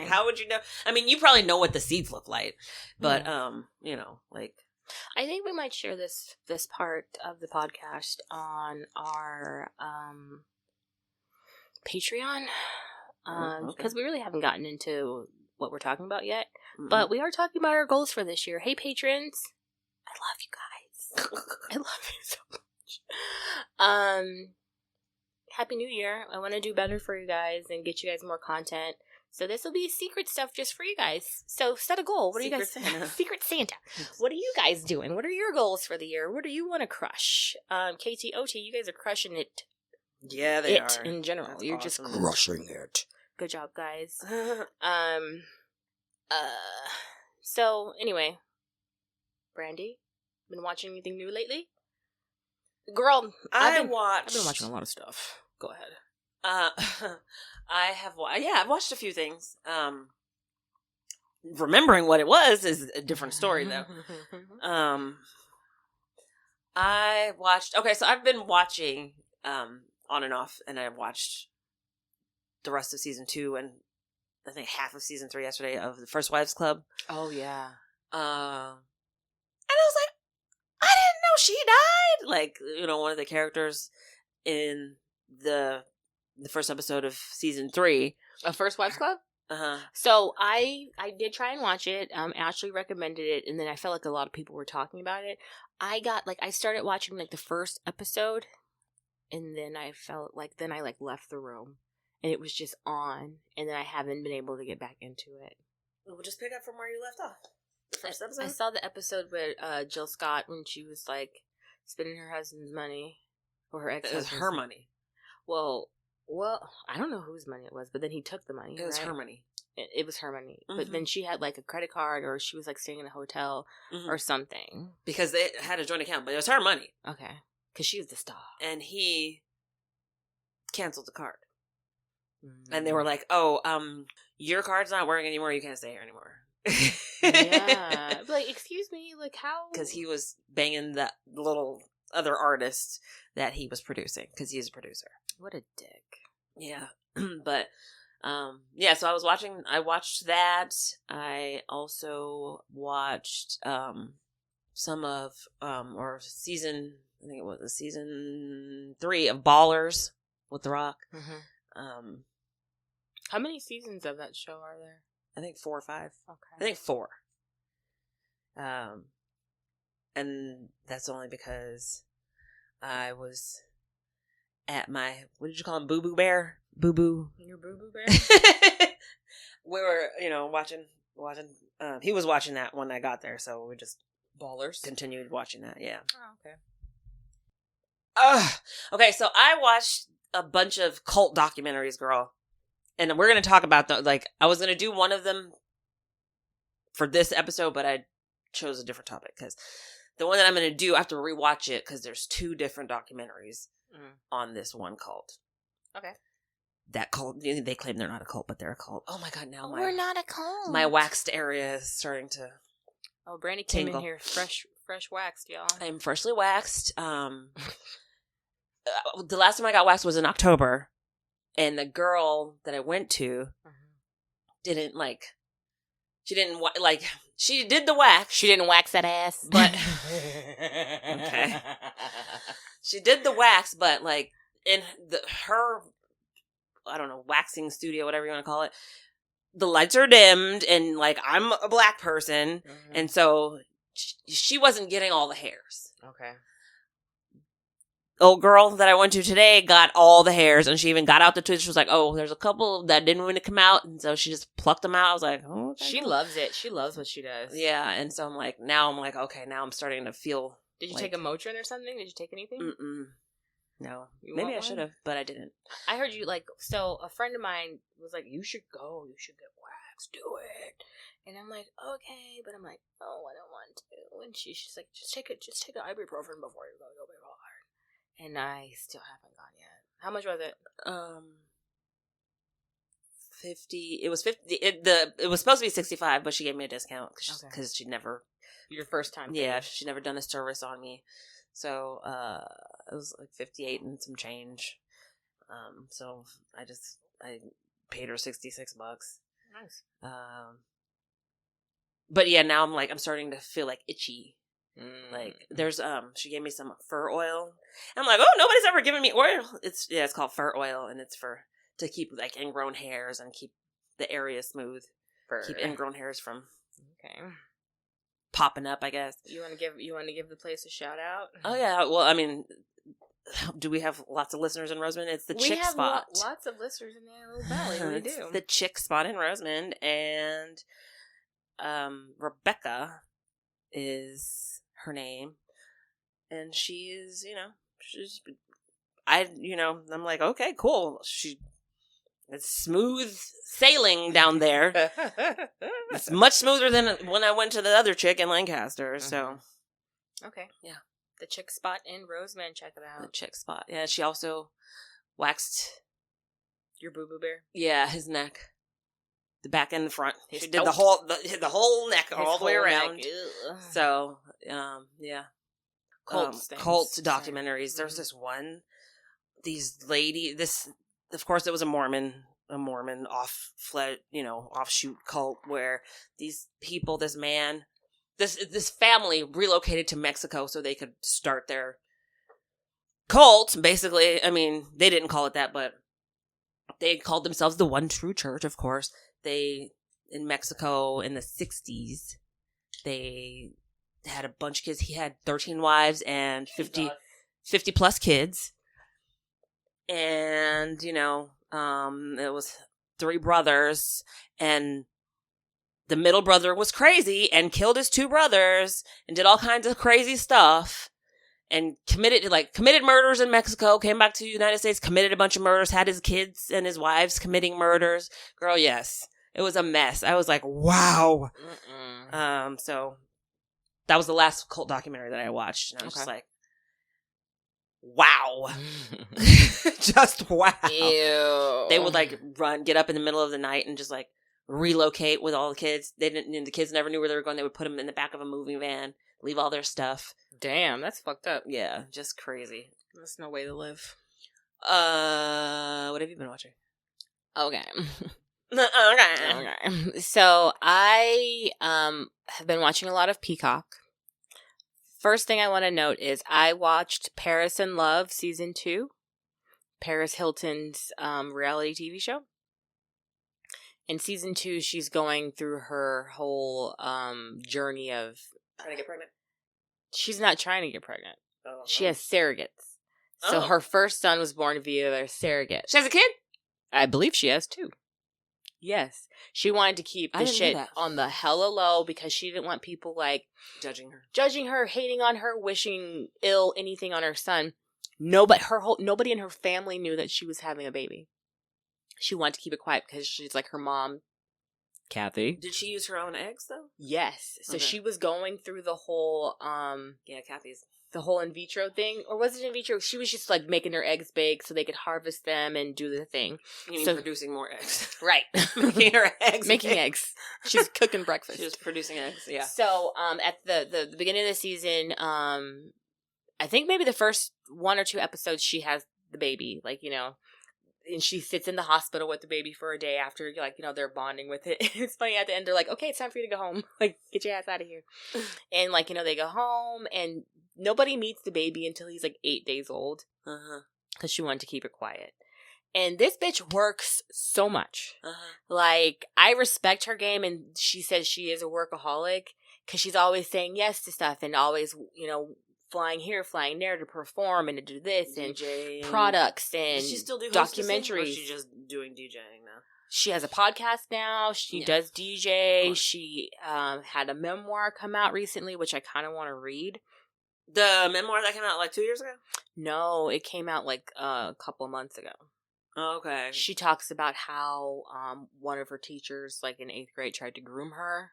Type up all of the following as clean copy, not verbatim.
Like, how would you know? I mean, you probably know what the seeds look like, but you know, like. I think we might share this part of the podcast on our Patreon, because we really haven't gotten into what we're talking about yet. Mm-mm. But we are talking about our goals for this year. Hey, patrons, I love you guys. I love you so much. Happy New Year! I want to do better for you guys and get you guys more content. So this will be secret stuff just for you guys. So set a goal. What are you guys? Santa. Secret Santa. What are you guys doing? What are your goals for the year? What do you want to crush? KT, OT, you guys are crushing it. Yeah, they are. In general, that's you're awesome. Just crushing it. Good job, guys. So anyway, Brandy, been watching anything new lately? Girl, I've been watching a lot of stuff. Go ahead. I've watched a few things. Remembering what it was is a different story, though. So I've been watching on and off, and I watched the rest of season 2 and I think half of season 3 yesterday of the First Wives Club. Oh yeah. And I was like, I didn't know she died. Like, you know, one of the characters in the first episode of season 3 of First Wives Club. Uh-huh. So I did try and watch it. Ashley recommended it, and then I felt like a lot of people were talking about it. I started watching like the first episode, and then I felt like I left the room, and it was just on, and then I haven't been able to get back into it. We'll just pick up from where you left off. The first episode. I saw the episode with Jill Scott when she was like spending her husband's money, or her ex-husband's. It was her money. Well, I don't know whose money it was, but then he took the money. It was her money. It was her money. Mm-hmm. But then she had like a credit card, or she was like staying in a hotel or something. Because they had a joint account, but it was her money. Okay. Because she was the star. And he canceled the card. Mm-hmm. And they were like, oh, your card's not working anymore. You can't stay here anymore. Yeah. Like, excuse me, like how? Because he was banging the little other artist that he was producing, because he's a producer. What a dick. Yeah. But so I watched that. I also watched some of or season, I think it was season 3 of Ballers with The Rock. Mm-hmm. How many seasons of that show are there? I think 4 or 5. Okay. I think 4. And that's only because I was at my, what did you call him? Boo Boo Bear? Boo Boo. Your Boo Boo Bear? We were, watching. He was watching that when I got there, so we just Ballers continued watching that. Yeah. Oh, okay. Okay, so I watched a bunch of cult documentaries, girl, and we're gonna talk about I was gonna do one of them for this episode, but I chose a different topic because the one that I'm gonna do, I have to rewatch it because there's 2 different documentaries on this one cult. Okay. That cult, they claim they're not a cult, but they're a cult. Oh my god, now we're not a cult. My waxed area is starting to Brandy came in here fresh waxed, y'all. I'm freshly waxed. The last time I got waxed was in October, and the girl that I went to didn't she did the wax. She didn't wax that ass, but okay. She did the wax, but in her, I don't know, waxing studio, whatever you want to call it, the lights are dimmed, and I'm a black person, and so she wasn't getting all the hairs. Okay. Old girl that I went to today got all the hairs, and she even got out the tooth. She was like, oh, there's a couple that didn't want to come out, and so she just plucked them out. I was like, oh, okay. She loves it. She loves what she does. Yeah, and so I'm like, okay, now I'm starting to feel. Did you take a Motrin or something? Did you take anything? Mm-mm. No. Maybe I should have, but I didn't. I heard you, so a friend of mine was like, you should go. You should get waxed. Do it. And I'm like, okay. But I'm like, oh, I don't want to. And she's like, just take an ibuprofen before you go. You'll be hard. And I still haven't gone yet. How much was it? 50. It was 50. It was supposed to be 65, but she gave me a discount because she never. Your first time. Yeah, she'd never done a service on me. So, it was 58 and some change. So I paid her $66. Nice. But yeah, now I'm starting to feel like itchy. Like there's she gave me some fur oil. And I'm like, oh, nobody's ever given me oil. It's called fur oil, and it's to keep like ingrown hairs and keep the area smooth. Keep ingrown hairs from popping up, I guess. You want to give the place a shout out? Oh yeah. Well, I mean, do we have lots of listeners in Rosemond? It's the Chick Spot. We have lots of listeners in there, Little Valley. We do. The Chick Spot in Rosemond, and Rebecca is her name, and she is, I'm like, okay, cool. It's smooth sailing down there. It's much smoother than when I went to the other chick in Lancaster. So, okay, yeah, the Chick Spot in Rosemond. Check it out. The Chick Spot. Yeah, she also waxed your boo boo bear. Yeah, his neck, the back and the front. She did the whole neck all the way around. So, yeah, cult documentaries. There's this one. Of course, it was a Mormon offshoot cult where these people, this man, this family relocated to Mexico so they could start their cult. Basically, I mean, they didn't call it that, but they called themselves the One True Church. Of course, in Mexico in the 60s, they had a bunch of kids. He had 13 wives and 50 plus kids. And, it was 3 brothers, and the middle brother was crazy and killed his 2 brothers and did all kinds of crazy stuff and committed murders in Mexico, came back to the United States, committed a bunch of murders, had his kids and his wives committing murders. Girl, yes. It was a mess. I was like, wow. So that was the last cult documentary that I watched. And I was just like, wow. Just wow. Ew. They would get up in the middle of the night and just relocate with all the kids. The kids never knew where they were going. They would put them in the back of a moving van, leave all their stuff. Damn, that's fucked up. Yeah, just crazy. That's no way to live. What have you been watching? Okay. Okay. So I have been watching a lot of Peacock. First thing I want to note is I watched Paris in Love season 2, Paris Hilton's reality TV show. In season 2, she's going through her whole journey of trying to get pregnant. She's not trying to get pregnant. Oh, she has surrogates. So her first son was born via their surrogate. She has a kid? I believe she has 2. Yes. She wanted to keep the shit on the hella low because she didn't want people judging her, hating on her, wishing ill anything on her son. Nobody in her family knew that she was having a baby. She wanted to keep it quiet because she's like her mom, Kathy. Did she use her own eggs though? Yes. So she was going through the whole Kathy's. The whole in vitro thing, or was it in vitro? She was just making their eggs big so they could harvest them and do the thing. You mean producing more eggs? Right. Making her eggs. Making eggs. She's cooking breakfast. She was producing eggs, yeah. So, at the beginning of the season, I think maybe the first 1 or 2 episodes, she has the baby, and she sits in the hospital with the baby for a day after, they're bonding with it. It's funny, at the end, they're like, okay, it's time for you to go home. Get your ass out of here. And, they go home, and nobody meets the baby until he's 8 days old. Because she wanted to keep it quiet. And this bitch works so much. I respect her game, and she says she is a workaholic because she's always saying yes to stuff and always, flying here, flying there to perform and to do this DJ and products and does she still do documentaries. Or is she just doing DJing now? She has a podcast now. She does DJ. She had a memoir come out recently, which I kind of want to read. The memoir that came out 2 years ago? No, it came out a couple months ago. Oh, okay. She talks about how one of her teachers, in 8th grade, tried to groom her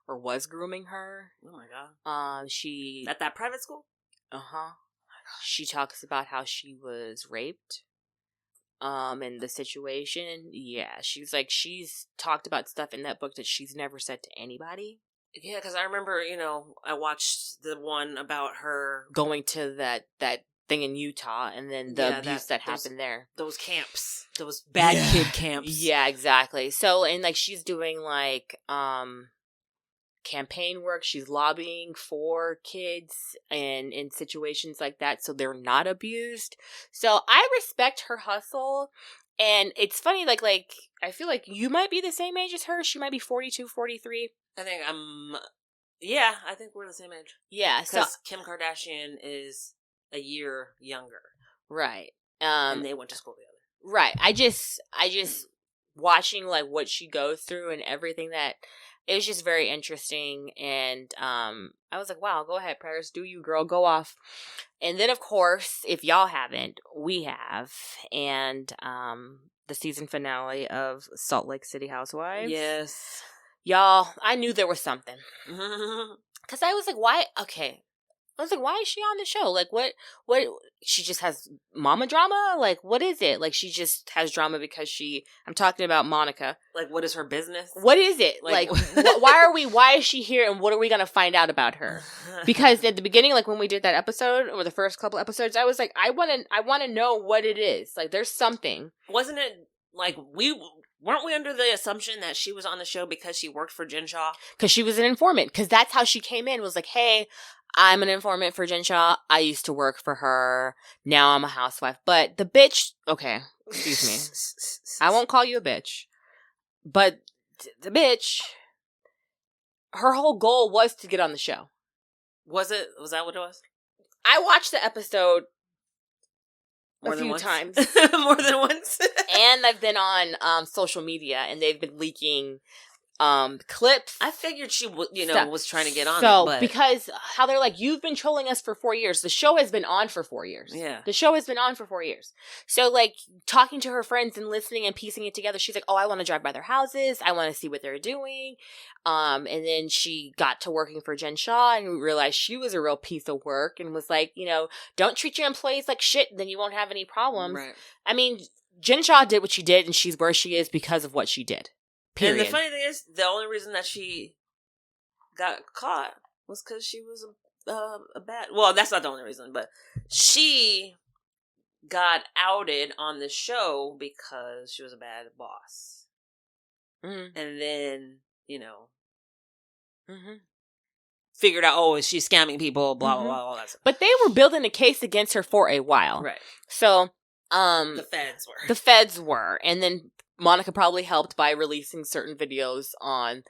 or was grooming her. Oh my god. She at that private school? Uh-huh. She talks about how she was raped. And the situation. Yeah, she's talked about stuff in that book that she's never said to anybody. Yeah, because I remember, I watched the one about her going to that thing in Utah, and then the abuse that happened there. Those camps. Those bad kid camps. Yeah, exactly. So, and like she's doing like campaign work. She's lobbying for kids and in situations like that so they're not abused. So I respect her hustle. And it's funny, like I feel like you might be the same age as her. She might be 42, 43. I think I think we're the same age. Yeah. Because Kim Kardashian is a year younger. Right. And they went to school together. Right. I just watching like what she goes through and everything that it was just very interesting. And I was like, wow, go ahead, Paris, do you, girl, go off. And then, of course, if y'all haven't, we have. And the season finale of Salt Lake City Housewives. Yes. Y'all, I knew there was something. Because I was like, why? Okay. I was like, why is she on the show? Like, what, she just has mama drama? Like, what is it? Like, she just has drama because I'm talking about Monica. Like, what is her business? What is it? Like why is she here and what are we going to find out about her? Because at the beginning, like, when we did that episode, or the first couple episodes, I was like, I want to know what it is. Like, there's something. Wasn't it, like, weren't we under the assumption that she was on the show because she worked for Jen Shah? Because she was an informant. Because that's how she came in, was like, hey, I'm an informant for Jen Shah. I used to work for her. Now I'm a housewife. But the bitch, okay, excuse me. I won't call you a bitch. But the bitch, her whole goal was to get on the show. Was it? Was that what it was? I watched the episode More a than few once? times. More than once? And I've been on social media, and they've been leaking clips. I figured she stuff. was trying to get on so, it. But because how they're like, you've been trolling us for 4 years. The show has been on for 4 years. Yeah. The show has been on for 4 years. So, like, talking to her friends and listening and piecing it together, she's like, oh, I want to drive by their houses. I want to see what they're doing. And then she got to working for Jen Shah and realized she was a real piece of work and was like, don't treat your employees like shit, then you won't have any problems. Right. I mean, Jen Shah did what she did, and she's where she is because of what she did. Period. And the funny thing is, the only reason that she got caught was because she was a bad... Well, that's not the only reason, but she got outed on the show because she was a bad boss. Mm-hmm. And then, figured out, oh, is she scamming people, blah, blah, blah, all that stuff. But they were building a case against her for a while. Right. So, the feds were. The feds were. And then Monica probably helped by releasing certain videos on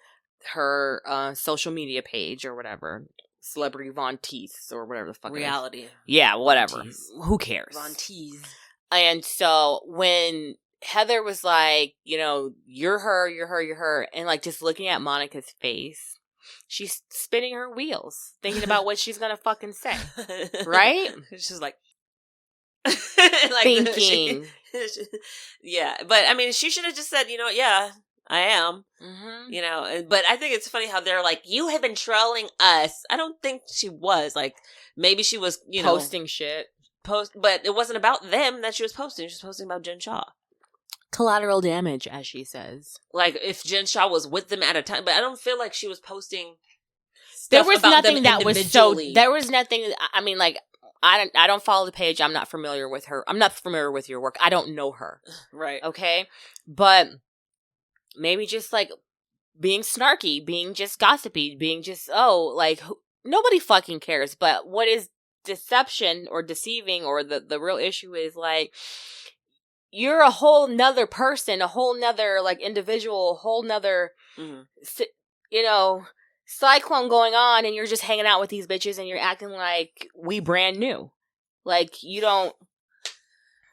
her social media page or whatever. Celebrity Von Teese or whatever the fuck Reality. it is. Yeah, whatever. Who cares? Von Teese. And so when Heather was like, you're her, you're her, you're her, and like just looking at Monica's face, she's spinning her wheels, thinking about what she's gonna fucking say. Right? She's like thinking. Yeah, but I mean, she should have just said, yeah, I am. Mm-hmm. But I think it's funny how they're like, you have been trolling us. I don't think she was. Like, maybe she was, posting shit. But it wasn't about them that she was posting. She was posting about Jen Shah. Collateral damage, as she says. Like, if Jen Shah was with them at a time, but I don't feel like she was posting stuff there was about nothing them that was so. There was nothing. I mean, like, I don't follow the page. I'm not familiar with her. I'm not familiar with your work. I don't know her. Right. Okay. But maybe just like being snarky, being just gossipy, being just, nobody fucking cares. But what is deception or deceiving, or the real issue is like, you're a whole nother person, a whole nother like individual, a whole nother, cyclone going on, and you're just hanging out with these bitches and you're acting like we brand new. Like, you don't.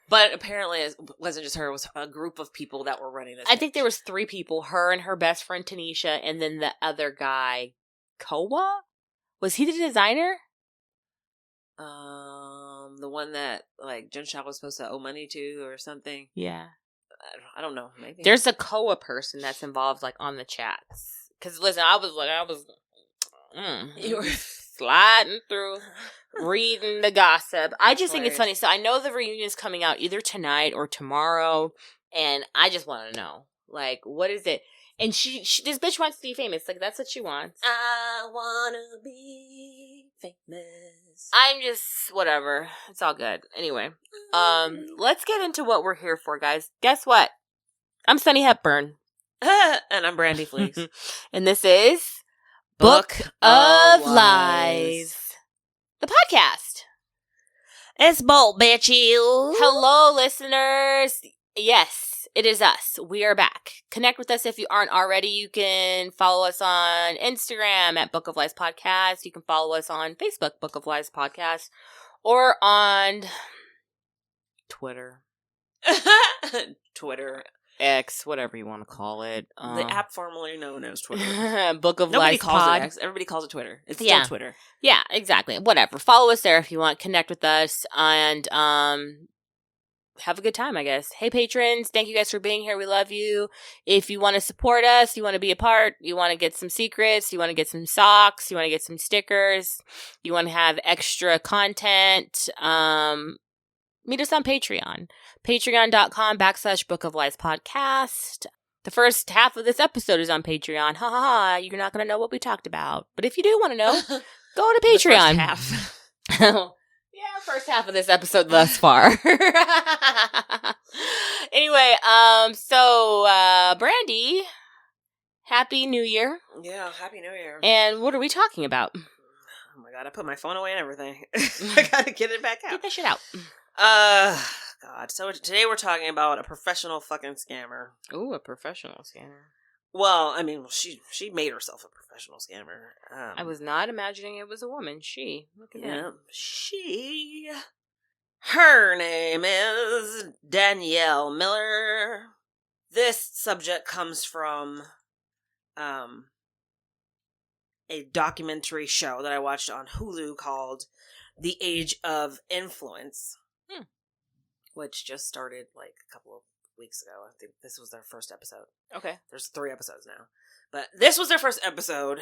But apparently it wasn't just her, it was a group of people that were running this. I think there was 3 people, her and her best friend Tanisha, and then the other guy, Koa? Was he the designer? The one that like Jen Shah was supposed to owe money to or something. Yeah. I don't know. Maybe. There's a Koa person that's involved like on the chats. Because listen, you were sliding through, reading the gossip. I just think it's funny. So I know the reunion is coming out either tonight or tomorrow, and I just want to know, like, what is it? And she this bitch wants to be famous. Like, that's what she wants. I wanna be famous. I'm just, whatever. It's all good. Anyway, let's get into what we're here for, guys. Guess what? I'm Sunny Hepburn. And I'm Brandy Fleeks. And this is Book of of Lies, the podcast. It's bold, bitch, you. Hello, listeners. Yes, it is us. We are back. Connect with us if you aren't already. You can follow us on Instagram at Book of Lies Podcast. You can follow us on Facebook, Book of Lies Podcast, or on Twitter. Twitter. X, whatever you want to call it. The app formerly known as Twitter. Book of Nobody Lies calls Pod. it X. Everybody calls it Twitter. It's still Twitter. Yeah, exactly. Whatever. Follow us there if you want. Connect with us and have a good time, I guess. Hey, patrons. Thank you guys for being here. We love you. If you want to support us, you want to be a part, you want to get some secrets, you want to get some socks, you want to get some stickers, you want to have extra content, meet us on Patreon. Patreon.com/Book of Lies Podcast. The first half of this episode is on Patreon. Ha ha ha. You're not going to know what we talked about. But if you do want to know, go to Patreon. The first half. Yeah, first half of this episode thus far. Anyway, Brandy, Happy New Year. Yeah, Happy New Year. And what are we talking about? Oh my god, I put my phone away and everything. I gotta get it back out. Get that shit out. God. So today we're talking about a professional fucking scammer. Ooh, a professional scammer. Well, I mean, she made herself a professional scammer. I was not imagining it was a woman. She. Look at that. She. Her name is Danielle Miller. This subject comes from a documentary show that I watched on Hulu called The Age of Influence, which just started like a couple of weeks ago. I think this was their first episode. Okay. There's 3 episodes now. But this was their first episode.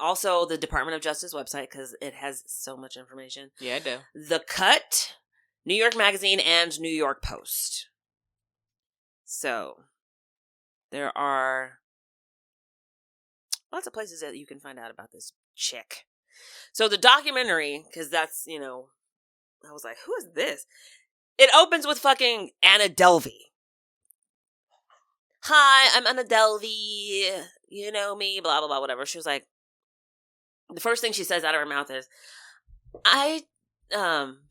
Also, the Department of Justice website, because it has so much information. Yeah, I do. The Cut, New York Magazine, and New York Post. So, there are lots of places that you can find out about this chick. So, the documentary, because that's, I was like, who is this? It opens with fucking Anna Delvey. Hi, I'm Anna Delvey. You know me, blah, blah, blah, whatever. She was like, the first thing she says out of her mouth is,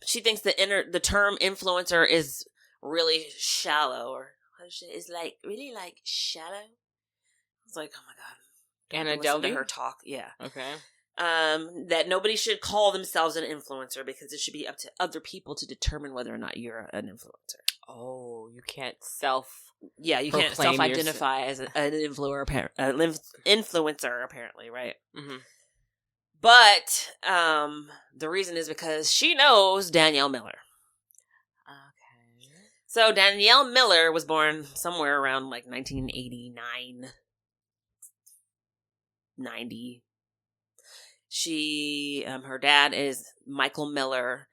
she thinks the term influencer is really shallow, or is like, really like shallow. I was like, oh my God. Anna Delvey? To her talk, yeah. Okay. That nobody should call themselves an influencer because it should be up to other people to determine whether or not you're an influencer. Oh, you can't you can't self-identify as an influencer, apparently, right? Mm-hmm. But the reason is because she knows Danielle Miller. Okay. So Danielle Miller was born somewhere around like 1989, 90. She, her dad is Michael Miller.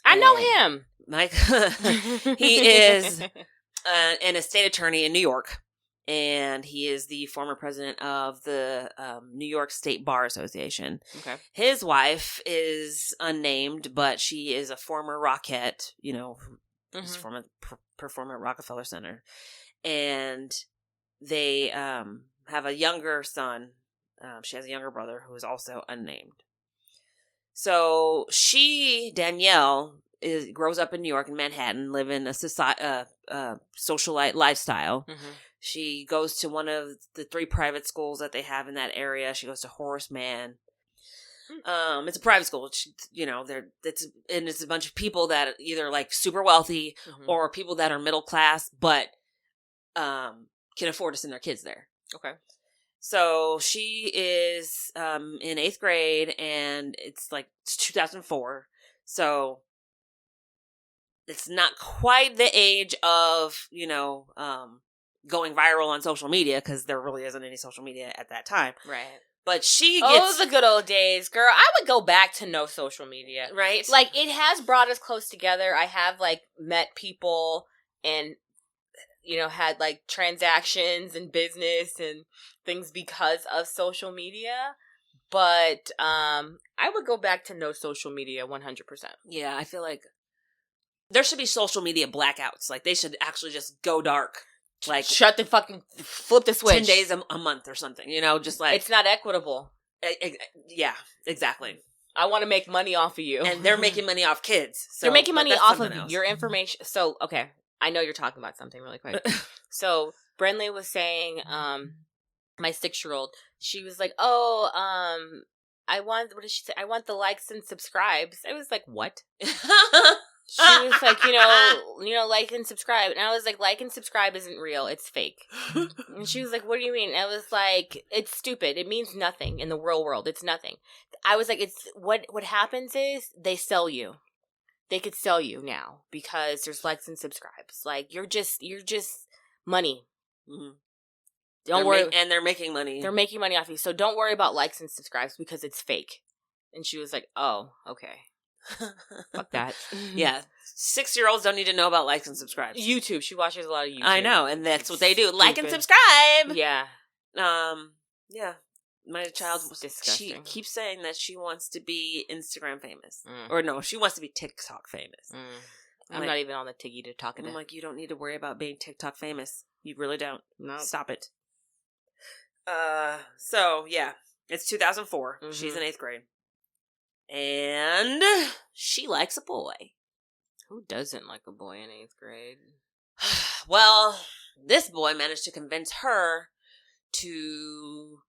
I know him. He is an estate attorney in New York, and he is the former president of the New York State Bar Association. Okay. His wife is unnamed, but she is a former Rockette, former performer at Rockefeller Center. And they have a younger son. She has a younger brother who is also unnamed. So Danielle, grows up in New York in Manhattan, living a socialite lifestyle. Mm-hmm. She goes to one of the 3 private schools that they have in that area. She goes to Horace Mann. It's a private school. It's a bunch of people that are either like super wealthy or people that are middle class, but can afford to send their kids there. Okay. So she is in 8th grade, and it's 2004. So it's not quite the age of, going viral on social media, because there really isn't any social media at that time. Right. But she gets... Oh, the good old days. Girl, I would go back to no social media. Right? It has brought us close together. I have, met people and, had, transactions and business and things because of social media. But I would go back to no social media 100%. Yeah, I feel like there should be social media blackouts. Like, they should actually just go dark. Like, flip the switch. 10 days a month or something, you know, just like. It's not equitable. Yeah, exactly. I want to make money off of you. And they're making money off kids. So they're making money off of your information. So, okay. I know you're talking about something really quick. So, Brenly was saying, my 6-year-old, she was like, what did she say? I want the likes and subscribes. I was like, what? She was like, like and subscribe. And I was like, like and subscribe isn't real. It's fake. And she was like, what do you mean? And I was like, it's stupid. It means nothing in the real world. It's nothing. I was like, it's what happens is they sell you. They could sell you now because there's likes and subscribes. Like, you're just money. Mm-hmm. Don't worry. And they're making money. They're making money off you. So don't worry about likes and subscribes because it's fake. And she was like, oh, okay. Fuck that. Yeah. 6-year-olds don't need to know about likes and subscribes. YouTube. She watches a lot of YouTube. I know. And that's what they do. Like and subscribe. Yeah. Yeah. My child, she keeps saying that she wants to be Instagram famous. Or no, she wants to be TikTok famous. I'm not even on the Tiggy to talk about. I'm like, you don't need to worry about being TikTok famous. You really don't. No. Stop it. So, yeah. It's 2004. Mm-hmm. She's in 8th grade. And she likes a boy. Who doesn't like a boy in 8th grade? Well, this boy managed to convince her to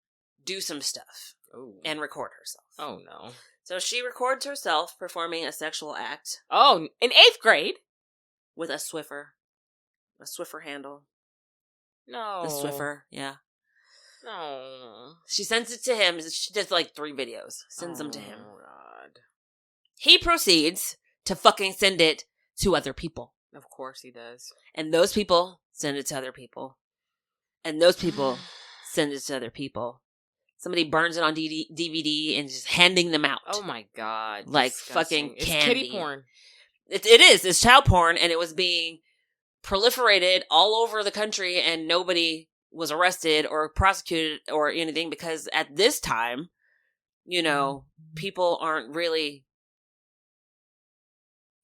do some stuff. Ooh. And record herself. Oh, no. So she records herself performing a sexual act. Oh, in 8th grade? With a Swiffer. A Swiffer handle. No. The Swiffer, yeah. No. She sends it to him. She does like 3 videos. Sends them to him. Oh, God. He proceeds to fucking send it to other people. Of course he does. And those people send it to other people. And those people send it to other people. Somebody burns it on DVD and just handing them out. Oh my God. Like disgusting. fucking candy. It's kitty porn. It is. It's child porn, and it was being proliferated all over the country, and nobody was arrested or prosecuted or anything because at this time, people aren't really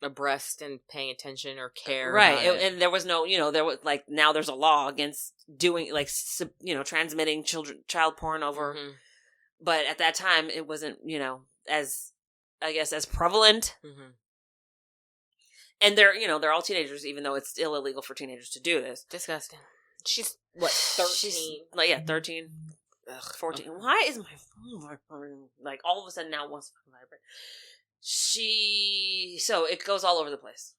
abreast and paying attention or care. Right. And there was no, there was like, now there's a law against doing like, transmitting child porn over. Mm-hmm. But at that time it wasn't, as, I guess, as prevalent. Mm-hmm. And they're all teenagers, even though it's still illegal for teenagers to do this. Disgusting. She's, what, 13? She's, 13. Ugh, 14. Okay. Why is my phone like all of a sudden now wants to vibrate? So it goes all over the place.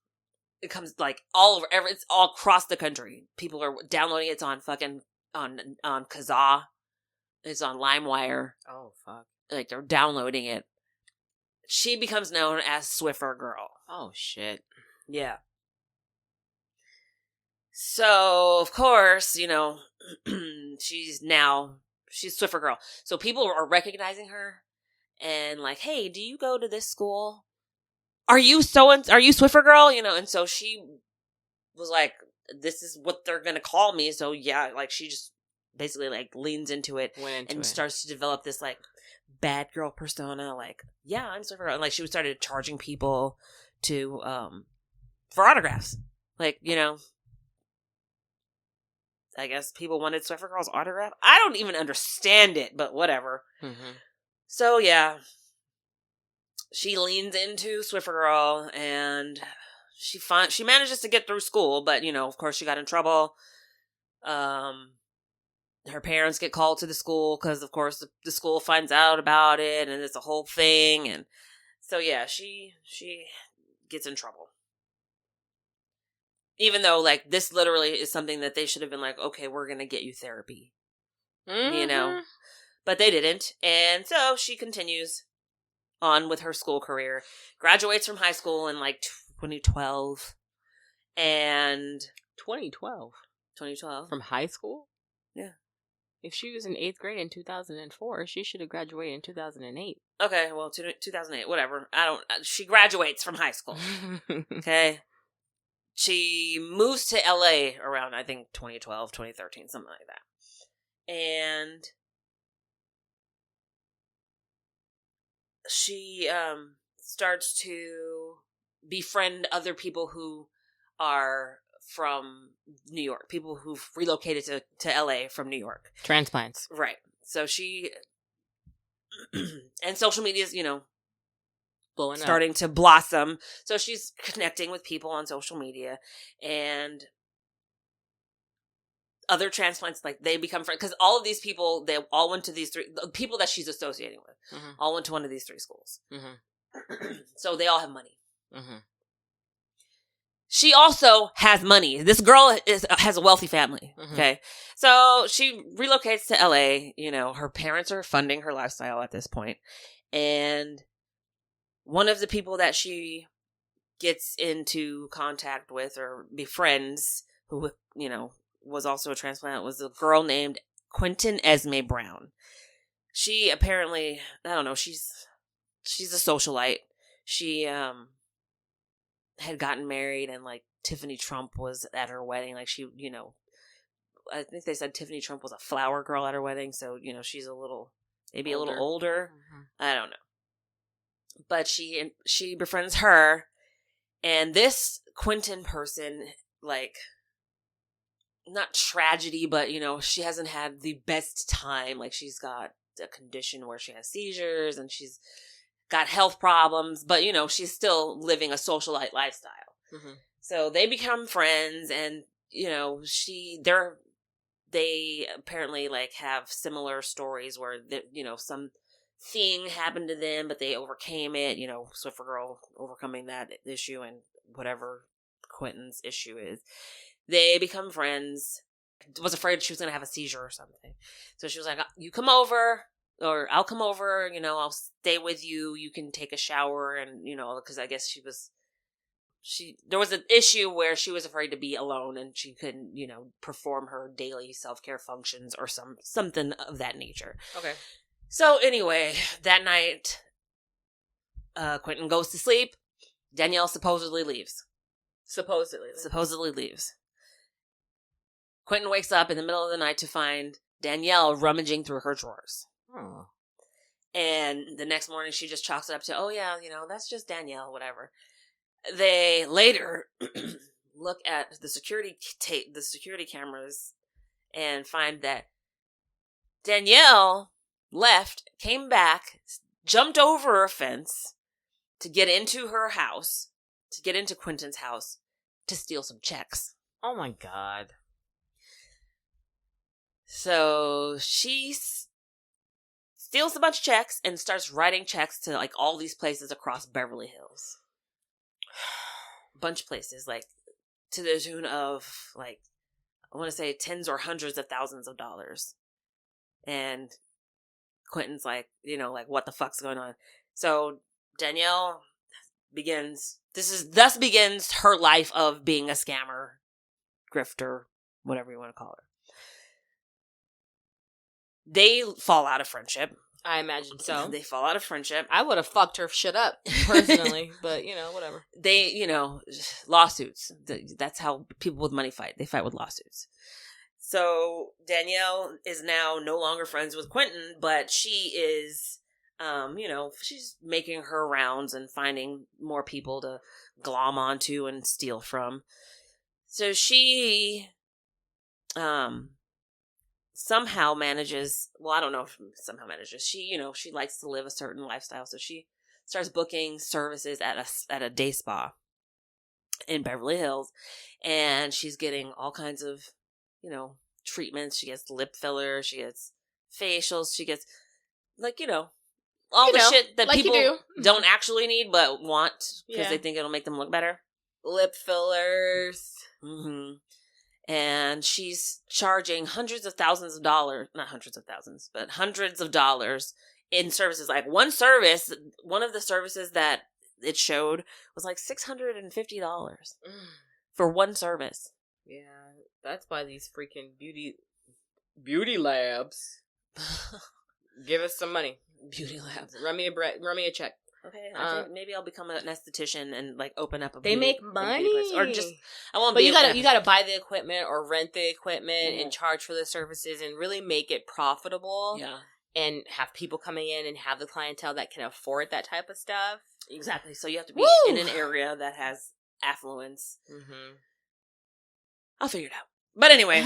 It comes like all over, it's all across the country. People are downloading it. It's on fucking, on Kazaa. It's on LimeWire. Oh, fuck. Like, they're downloading it. She becomes known as Swiffer Girl. Oh, shit. Yeah. So, of course, she's Swiffer Girl. So people are recognizing her and like, hey, do you go to this school? Are you Swiffer Girl? And so she was like, this is what they're going to call me. So yeah, like she just basically like leans into it and starts to develop this like bad girl persona. Like, yeah, I'm Swiffer Girl. And like she started charging people to, for autographs. Like, I guess people wanted Swiffer Girl's autograph. I don't even understand it, but whatever. Mm-hmm. So, yeah. She leans into Swiffer Girl, and she manages to get through school, but, of course she got in trouble. Her parents get called to the school, because, of course, the school finds out about it, and it's a whole thing, and so, yeah, she gets in trouble. Even though, like, this literally is something that they should have been like, okay, we're going to get you therapy. Mm-hmm. But they didn't. And so she continues on with her school career. Graduates from high school in, like, 2012. And... 2012? 2012. From high school? Yeah. If she was in 8th grade in 2004, she should have graduated in 2008. Okay, well, 2008, whatever. She graduates from high school. Okay? She moves to LA around, I think, 2012, 2013, something like that. And she starts to befriend other people who are from New York, people who've relocated to LA from New York. Transplants. Right. So she, and social media is, blowing starting to blossom. So she's connecting with people on social media, and other transplants, like, they become friends. Because all of these people, they all went to these three, the people that she's associating with, all went to one of these three schools. So they all have money. She also has money. This girl has a wealthy family. Okay. So she relocates to LA. Her parents are funding her lifestyle at this point. And one of the people that she gets into contact with or befriends, who, was also a transplant, was a girl named Quentin Esme Brown. She apparently, I don't know, she's a socialite. She had gotten married, and like Tiffany Trump was at her wedding. Like, she, I think they said Tiffany Trump was a flower girl at her wedding. So, she's a little older. I don't know. But she befriends her, and this Quentin person, like, not tragedy, but, she hasn't had the best time. Like, she's got a condition where she has seizures, and she's got health problems, but, she's still living a socialite lifestyle. So they become friends, and, they apparently, like, have similar stories where, some thing happened to them, but they overcame it, Swiffer Girl overcoming that issue and whatever Quentin's issue is. They become friends. Was afraid she was going to have a seizure or something. So she was like, you come over, or I'll come over, I'll stay with you. You can take a shower, and, because I guess there was an issue where she was afraid to be alone, and she couldn't, perform her daily self-care functions or something of that nature. Okay. So anyway, that night, Quentin goes to sleep. Danielle supposedly leaves. Supposedly leaves. Quentin wakes up in the middle of the night to find Danielle rummaging through her drawers. Oh. And the next morning, she just chalks it up to, oh yeah, that's just Danielle, whatever. They later look at the security cameras and find that Danielle left, came back, jumped over a fence to get into her house, to get into Quentin's house, to steal some checks. Oh my God. So she steals a bunch of checks and starts writing checks to, like, all these places across Beverly Hills. A bunch of places, like, to the tune of, like, I want to say tens or hundreds of thousands of dollars. And Quentin's like, like, what the fuck's going on? So Danielle thus begins her life of being a scammer, grifter, whatever you want to call her. They fall out of friendship. I imagine so. They fall out of friendship. I would have fucked her shit up, personally, but, whatever. They, lawsuits. That's how people with money fight. They fight with lawsuits. So Danielle is now no longer friends with Quentin, but she is, she's making her rounds and finding more people to glom onto and steal from. So she, somehow manages, well, I don't know if somehow manages, she, she likes to live a certain lifestyle, so she starts booking services at a day spa in Beverly Hills, and she's getting all kinds of, treatments. She gets lip filler, she gets facials, she gets, like, all the shit that like people don't actually need but want because they think it'll make them look better. Lip fillers. And she's charging hundreds of thousands of dollars, not hundreds of thousands, but hundreds of dollars in services. Like, one of the services that it showed was like $650 for one service. Yeah, that's why these freaking beauty labs give us some money. Beauty labs. Run me a check. Okay, I think maybe I'll become an esthetician and, like, open up a They make money. Or just, I won't be. But you gotta buy the equipment or rent the equipment and charge for the services and really make it profitable. Yeah. and have people coming in and have the clientele that can afford that type of stuff. Exactly. So you have to be in an area that has affluence. Mm-hmm. I'll figure it out. But anyway.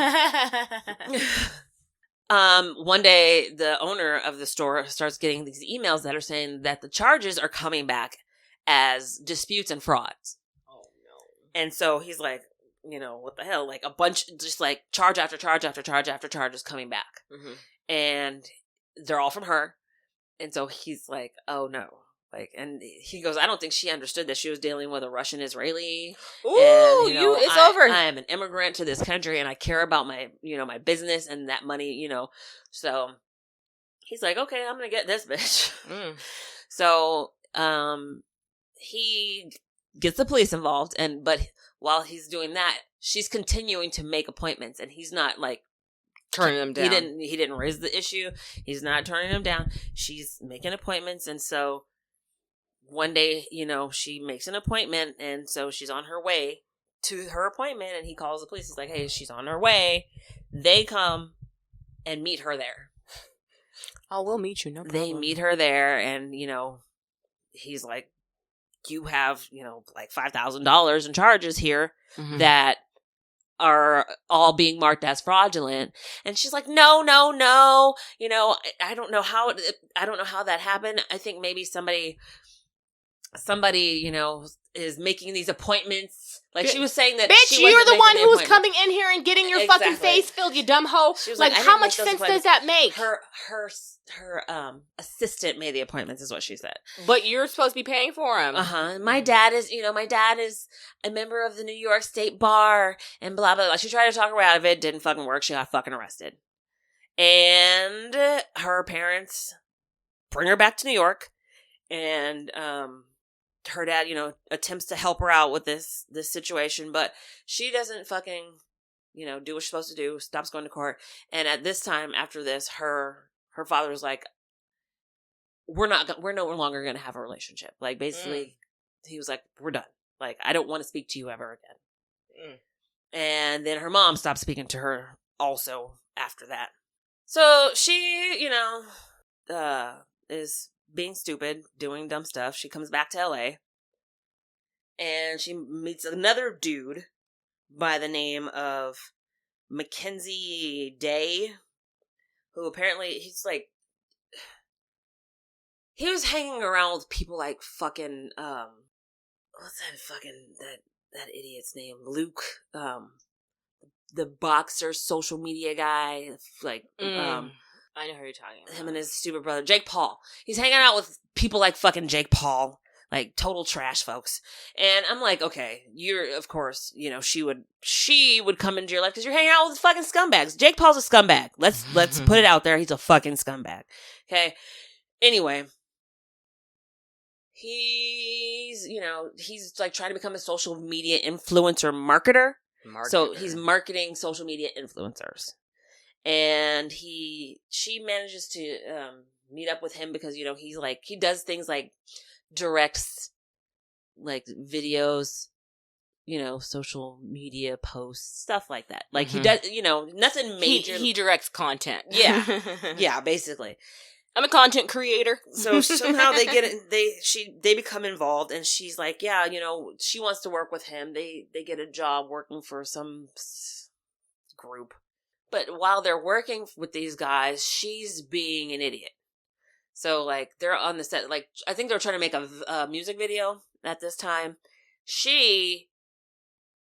One day the owner of the store starts getting these emails that are saying that the charges are coming back as disputes and frauds. Oh no. And so he's like, what the hell? Like a bunch, just like charge after charge after charge after charge is coming back. Mm-hmm. And they're all from her. And so he's like, oh no. Like, and he goes, I don't think she understood that she was dealing with a Russian Israeli. Ooh, and, it's over. I am an immigrant to this country and I care about my, my business and that money, So he's like, okay, I'm going to get this bitch. Mm. So, he gets the police involved but while he's doing that, she's continuing to make appointments and he's not like turning them down. He didn't raise the issue. He's not turning them down. She's making appointments. And so one day, she makes an appointment and so she's on her way to her appointment and he calls the police. He's like, hey, she's on her way. They come and meet her there. Oh, we'll meet you. No problem. They meet her there and, he's like, you have, like $5,000 in charges here that are all being marked as fraudulent. And she's like, no. I don't know how that happened. I think maybe somebody, is making these appointments. Like she was saying that, bitch, you're the one who's coming in here and getting your fucking face filled, you dumb hoe. Like how much sense does that make? Her assistant made the appointments, is what she said. But you're supposed to be paying for them. My dad is a member of the New York State Bar and blah blah blah. She tried to talk her way out of it, didn't fucking work. She got fucking arrested, and her parents bring her back to New York, and her dad, attempts to help her out with this situation, but she doesn't fucking, do what she's supposed to do, stops going to court. And at this time, after this, her father's like, we're no longer going to have a relationship. Like, basically, he was like, we're done. Like, I don't want to speak to you ever again. And then her mom stopped speaking to her also after that. So she, is being stupid, doing dumb stuff. She comes back to LA and she meets another dude by the name of Mackenzie Day, who apparently he was hanging around with people like fucking, what's that idiot's name? Luke, the boxer social media guy, like, I know who you're talking about. Him and his stupid brother, Jake Paul. He's hanging out with people like fucking Jake Paul. Like, total trash folks. And I'm like, okay, of course, she would come into your life because you're hanging out with fucking scumbags. Jake Paul's a scumbag. Let's put it out there. He's a fucking scumbag. Okay? Anyway. He's like trying to become a social media influencer marketer. So he's marketing social media influencers. And she manages to meet up with him because, he's like, he does things like directs like videos, social media posts, stuff like that. Like he does, nothing major. He directs content. Yeah. Yeah, basically. I'm a content creator. So somehow they become involved and she's like, yeah, she wants to work with him. They get a job working for some group. But while they're working with these guys, she's being an idiot. So, like, they're on the set. Like, I think they're trying to make a music video at this time. She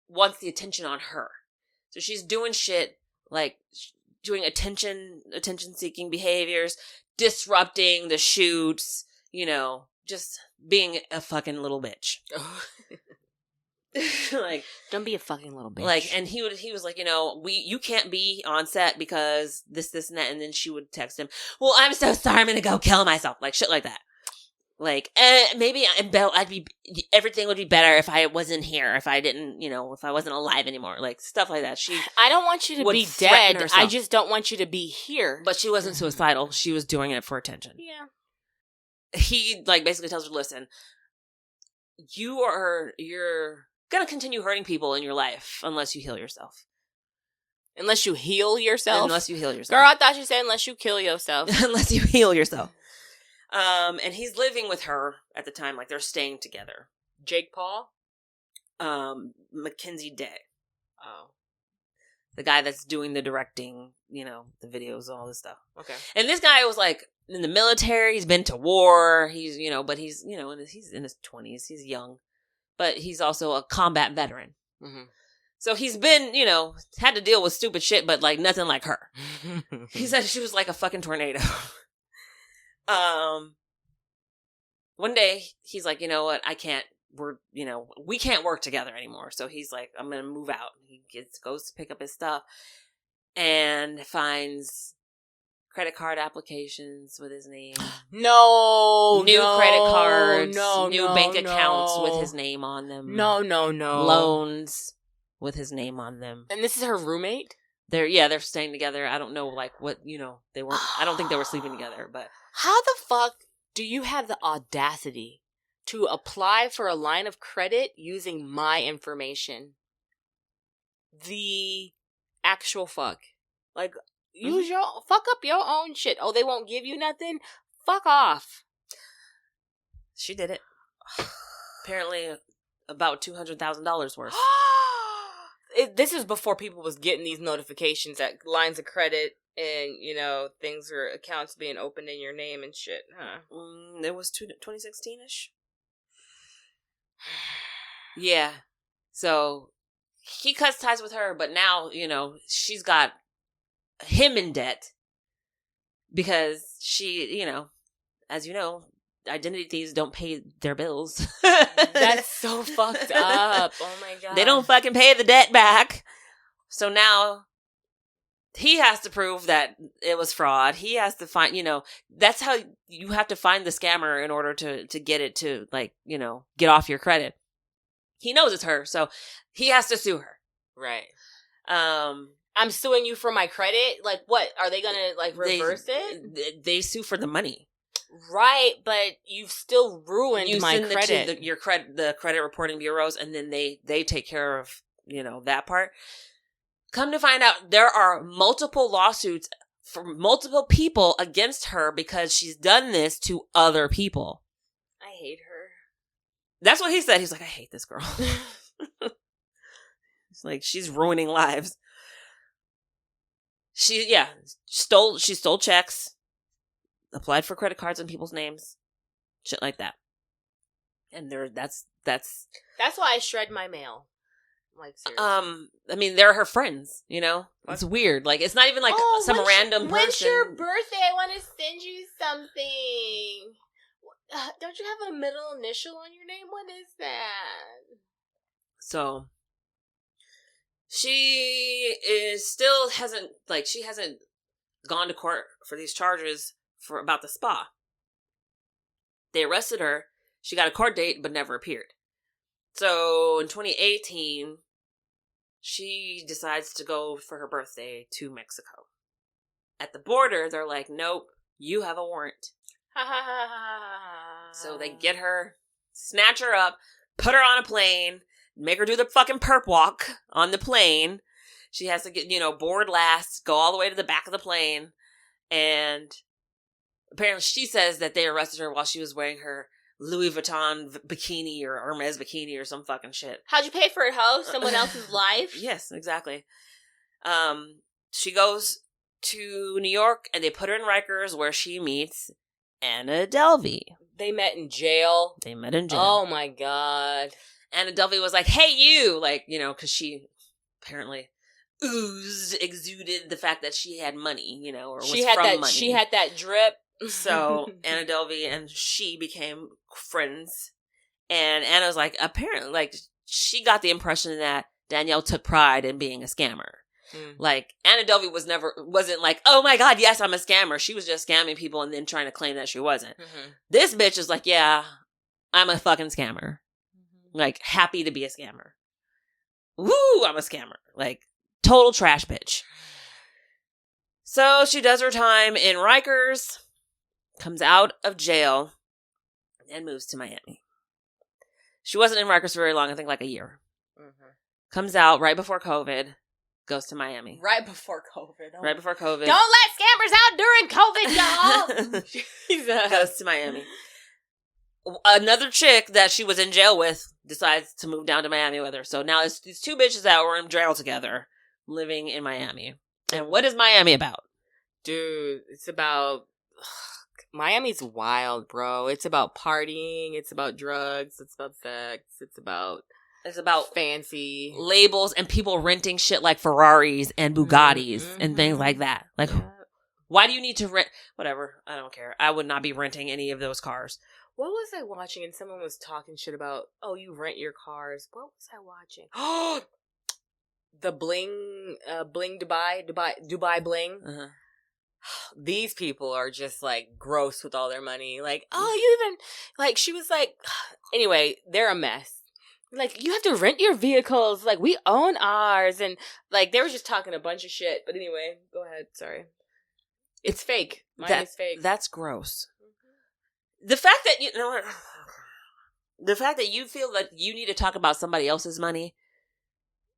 wants the attention on her. So she's doing shit, like, doing attention-seeking behaviors, disrupting the shoots, just being a fucking little bitch. Like, don't be a fucking little bitch. Like, and he was like, you can't be on set because this and that. And then she would text him, well, I'm so sorry, I'm gonna go kill myself. Like, shit like that. Like, maybe everything would be better if I wasn't here, if I didn't, if I wasn't alive anymore. Like, stuff like that. I don't want you to be dead. Herself. I just don't want you to be here. But she wasn't suicidal. She was doing it for attention. Yeah. He, like, basically tells her, listen, you're gonna continue hurting people in your life unless you heal yourself. Unless you heal yourself. Unless you heal yourself. Girl, I thought you said unless you kill yourself. Unless you heal yourself. And he's living with her at the time. Like, they're staying together. Jake Paul? Mackenzie Day. Oh. The guy that's doing the directing, you know, the videos, all this stuff. Okay. And this guy was like in the military. He's been to war. He's, you know, but he's, you know, he's in his 20s. He's young. But he's also a combat veteran. Mm-hmm. So he's been, you know, had to deal with stupid shit, but like nothing like her. He said she was like a fucking tornado. One day he's like, you know what? We can't work together anymore. So he's like, I'm going to move out. He goes to pick up his stuff and finds credit card applications with his name. New credit cards. New bank accounts with his name on them. No. Loans with his name on them. And this is her roommate? They're staying together. I don't know, like, what, you know, they weren't, I don't think they were sleeping together, but. How the fuck do you have the audacity to apply for a line of credit using my information? The actual fuck. Like, use fuck up your own shit. Oh, they won't give you nothing? Fuck off. She did it. Apparently about $200,000 worth. This is before people was getting these notifications that lines of credit and, you know, things or accounts being opened in your name and shit, huh? It was 2016-ish. Yeah. So he cuts ties with her, but now, you know, she's got him in debt because she, you know, as you know, identities don't pay their bills. That's so fucked up. Oh my God. They don't fucking pay the debt back. So now he has to prove that it was fraud. He has to find, you know, that's how you have to find the scammer in order to get it to, like, you know, get off your credit. He knows it's her, so he has to sue her. Right. I'm suing you for my credit? Like, what? Are they gonna, like, reverse it? They sue for the money. Right, but you've still ruined my credit. You send it to the credit reporting bureaus, and then they take care of, you know, that part. Come to find out, there are multiple lawsuits from multiple people against her because she's done this to other people. I hate her. That's what he said. He's like, I hate this girl. It's like, she's ruining lives. She stole checks, applied for credit cards in people's names, shit like that. And that's why I shred my mail. Like, seriously. I mean, they're her friends, you know? It's weird. Like, it's not even like some random person. When's your birthday? I want to send you something. Don't you have a middle initial on your name? What is that? So, she hasn't gone to court for these charges for about the spa. They arrested her. She got a court date, but never appeared. So, in 2018, she decides to go for her birthday to Mexico. At the border, they're like, nope, you have a warrant. So they get her, snatch her up, put her on a plane, make her do the fucking perp walk on the plane. She has to get, you know, board last, go all the way to the back of the plane. And apparently she says that they arrested her while she was wearing her Louis Vuitton bikini or Hermes bikini or some fucking shit. How'd you pay for it, ho? Someone else's life? Yes, exactly. She goes to New York and they put her in Rikers where she meets Anna Delvey. They met in jail? They met in jail. Oh my God. Anna Delvey was like, hey, you! Like, you know, because she apparently exuded the fact that she had money, you know, or was from money. She had that drip. So Anna Delvey and she became friends. And Anna was like, apparently, like, she got the impression that Danielle took pride in being a scammer. Like, Anna Delvey wasn't like, oh my God, yes, I'm a scammer. She was just scamming people and then trying to claim that she wasn't. Mm-hmm. This bitch is like, yeah, I'm a fucking scammer. Mm-hmm. Like, happy to be a scammer. Woo, I'm a scammer. Like, total trash bitch. So she does her time in Rikers, comes out of jail, and moves to Miami. She wasn't in Rikers for very long, I think like a year. Mm-hmm. Comes out right before COVID. goes to Miami. Right before COVID. Right before COVID. Don't let scammers out during COVID, y'all. Jesus. Goes to Miami. Another chick that she was in jail with decides to move down to Miami with her. So now it's these two bitches that were in jail together living in Miami. And what is Miami about? Dude, it's about... Miami's wild, bro. It's about partying. It's about drugs. It's about sex. It's about fancy labels and people renting shit like Ferraris and Bugattis and things like that. Like, why do you need to rent? Whatever. I don't care. I would not be renting any of those cars. What was I watching? And someone was talking shit about, oh, you rent your cars. What was I watching? Oh, the bling Dubai bling. Uh-huh. These people are just like gross with all their money. Like, oh, you even like, she was like, anyway, they're a mess. Like, you have to rent your vehicles. Like, we own ours. And like, they were just talking a bunch of shit. But anyway, go ahead. Sorry. It's fake. Mine is fake. That's gross. The fact that the fact that you feel that you need to talk about somebody else's money,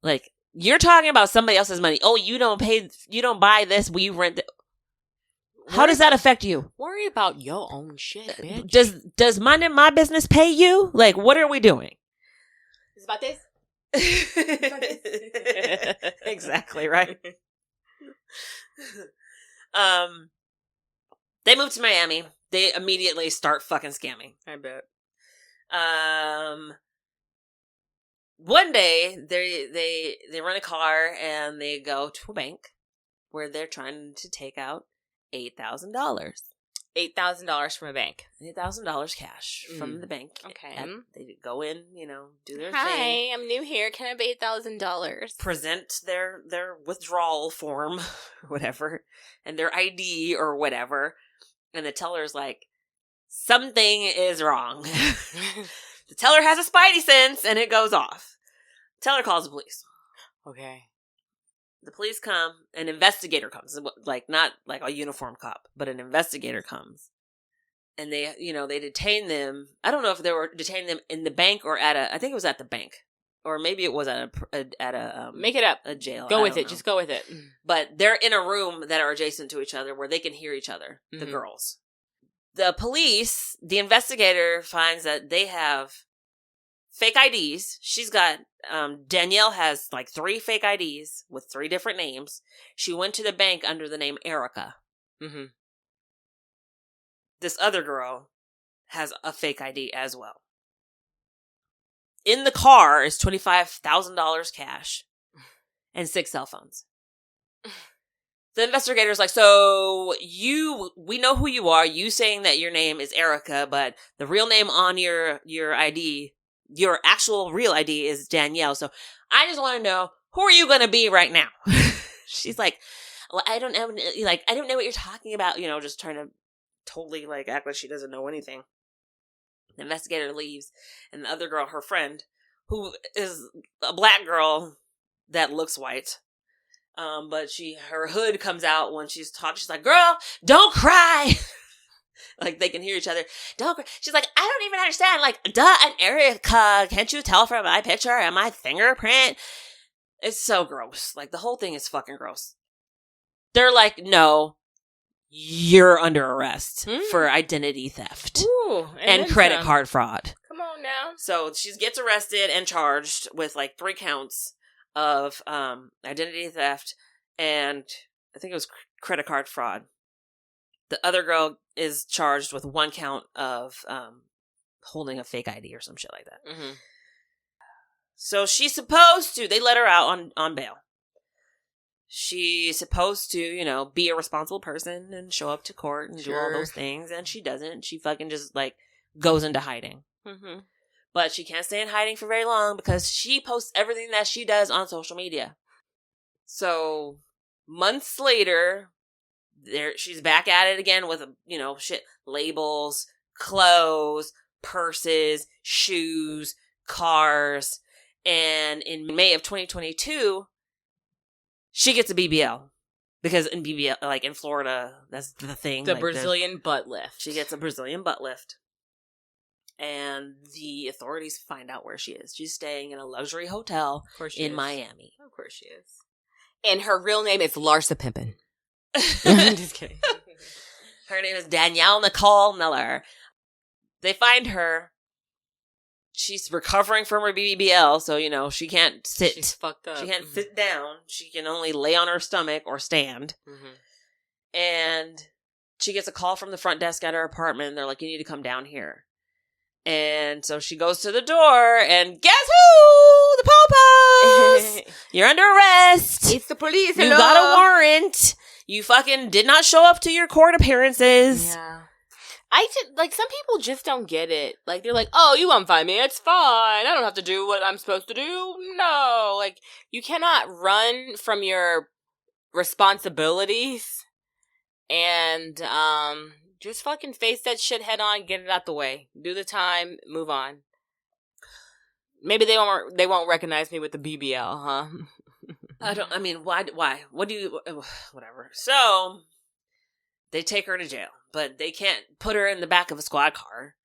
like, you're talking about somebody else's money. Oh, you don't buy this, we rent it. How does that affect you? Worry about your own shit, bitch. Does my business pay you? Like, what are we doing? It's about this. Exactly, right? They moved to Miami. They immediately start fucking scamming. I bet. One day they rent a car and they go to a bank where they're trying to take out $8,000. $8,000 from a bank. $8,000 cash from the bank. Okay. And they go in, do their thing. Hi, I'm new here. Can I have $8,000? Present their withdrawal form, whatever, and their ID or whatever. And the teller's like, something is wrong. The teller has a spidey sense, and it goes off. The teller calls the police. Okay. The police come, an investigator comes, like not like a uniformed cop, but an investigator comes. And they detain them. I don't know if they were detaining them in the bank or I think it was at the bank. Or maybe it was at a make it up. A jail. Go with it. Just go with it. But they're in a room that are adjacent to each other where they can hear each other, the girls. The police, the investigator finds that they have fake IDs. She's got, Danielle has like 3 fake IDs with 3 different names. She went to the bank under the name Erica. Mm-hmm. This other girl has a fake ID as well. In the car is $25,000 cash and 6 cell phones. The investigator's like, so we know who you are. You saying that your name is Erica, but the real name on your ID, your actual real ID is Danielle. So I just want to know, who are you going to be right now? She's like, well, I don't know. Like, I don't know what you're talking about. Just trying to totally like act like she doesn't know anything. The investigator leaves, and the other girl, her friend, who is a black girl that looks white, but her hood comes out when she's talking. She's like, "Girl, don't cry." Like, they can hear each other. Don't cry. She's like, "I don't even understand. Like, duh, and Erica, can't you tell from my picture and my fingerprint?" It's so gross. Like, the whole thing is fucking gross. They're like, "No, you're under arrest for identity theft." Ooh, and credit card fraud. Come on now. So she gets arrested and charged with like 3 counts of identity theft and I think it was credit card fraud. The other girl is charged with 1 count of holding a fake ID or some shit like that. Mm-hmm. So she's supposed to, they let her out on bail. She's supposed to, be a responsible person and show up to court and do all those things. And she doesn't. She fucking just, like, goes into hiding. Mm-hmm. But she can't stay in hiding for very long because she posts everything that she does on social media. So, months later, she's back at it again with, shit, labels, clothes, purses, shoes, cars. And in May of 2022... she gets a BBL because in BBL, like in Florida, that's the thing. The Brazilian butt lift. She gets a Brazilian butt lift. And the authorities find out where she is. She's staying in a luxury hotel in Miami. Of course she is. And her real name is Larsa Pimpin. I'm just kidding. Her name is Danielle Nicole Miller. They find her. She's recovering from her BBL, so, she can't sit. She's fucked up. She can't sit down. She can only lay on her stomach or stand. Mm-hmm. And she gets a call from the front desk at her apartment. They're like, you need to come down here. And so she goes to the door, and guess who? The po-pos! You're under arrest. It's the police. You got a warrant. You fucking did not show up to your court appearances. Yeah. Some people just don't get it. Like, they're like, oh, you won't find me. It's fine. I don't have to do what I'm supposed to do. No. Like, you cannot run from your responsibilities and, just fucking face that shit head on, get it out the way. Do the time, move on. Maybe they won't recognize me with the BBL, huh? Why? What do you, whatever. So, they take her to jail, but they can't put her in the back of a squad car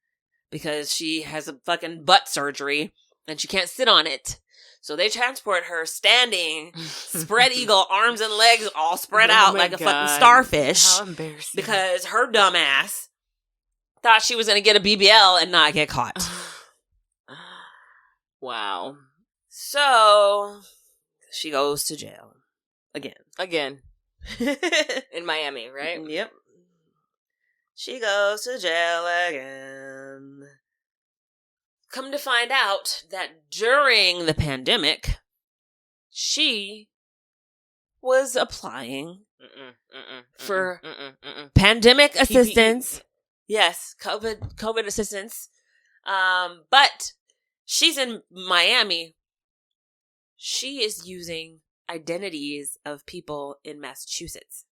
because she has a fucking butt surgery and she can't sit on it. So they transport her standing, spread eagle, arms and legs all spread out like a fucking starfish. How embarrassing. Because her dumb ass thought she was going to get a BBL and not get caught. Wow. So she goes to jail. Again. In Miami, right? Yep. She goes to jail again. Come to find out that during the pandemic, she was applying for pandemic assistance. Yes, COVID assistance. But she's in Miami. She is using identities of people in Massachusetts.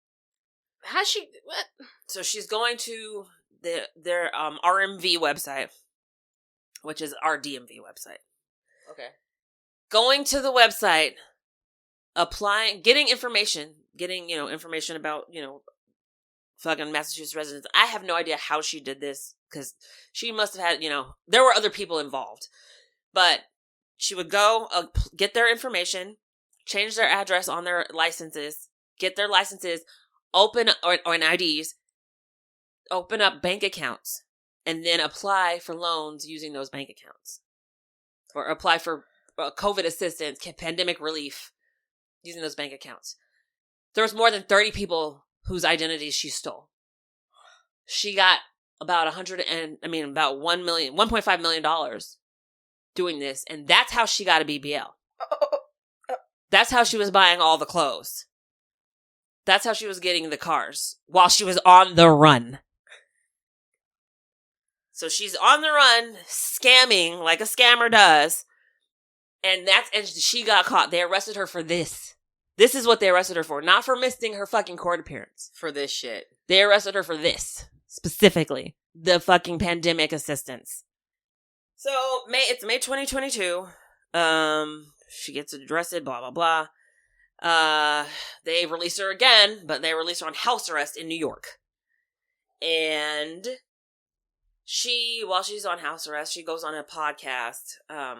How's she? What? So she's going to their RMV website, which is our DMV website. Okay. Going to the website, applying, getting information about, fucking Massachusetts residents. I have no idea how she did this because she must have had, there were other people involved. But she would go, get their information, change their address on their licenses, get their licenses, open or IDs, open up bank accounts, and then apply for loans using those bank accounts. Or apply for COVID assistance, pandemic relief, using those bank accounts. There was more than 30 people whose identities she stole. She got about $1.5 million doing this, and that's how she got a BBL. That's how she was buying all the clothes. That's how she was getting the cars while she was on the run. So she's on the run, scamming like a scammer does. And she got caught. They arrested her for this. This is what they arrested her for. Not for missing her fucking court appearance. For this shit. They arrested her for this. Specifically. The fucking pandemic assistance. So, it's May 2022. She gets arrested, blah, blah, blah. They release her again, but they release her on house arrest in New York. And while she's on house arrest, she goes on a podcast. I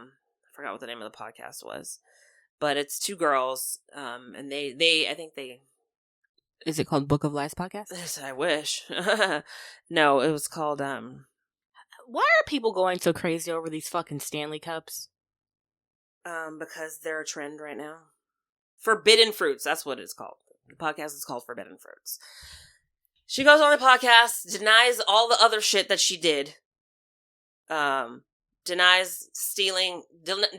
forgot what the name of the podcast was, but it's two girls. And I think they. Is it called Book of Lies podcast? Yes, I wish. No, it was called. Why are people going so crazy over these fucking Stanley Cups? Because they're a trend right now. Forbidden Fruits, that's what it's called. The podcast is called Forbidden Fruits. She goes on the podcast, denies all the other shit that she did. Denies stealing that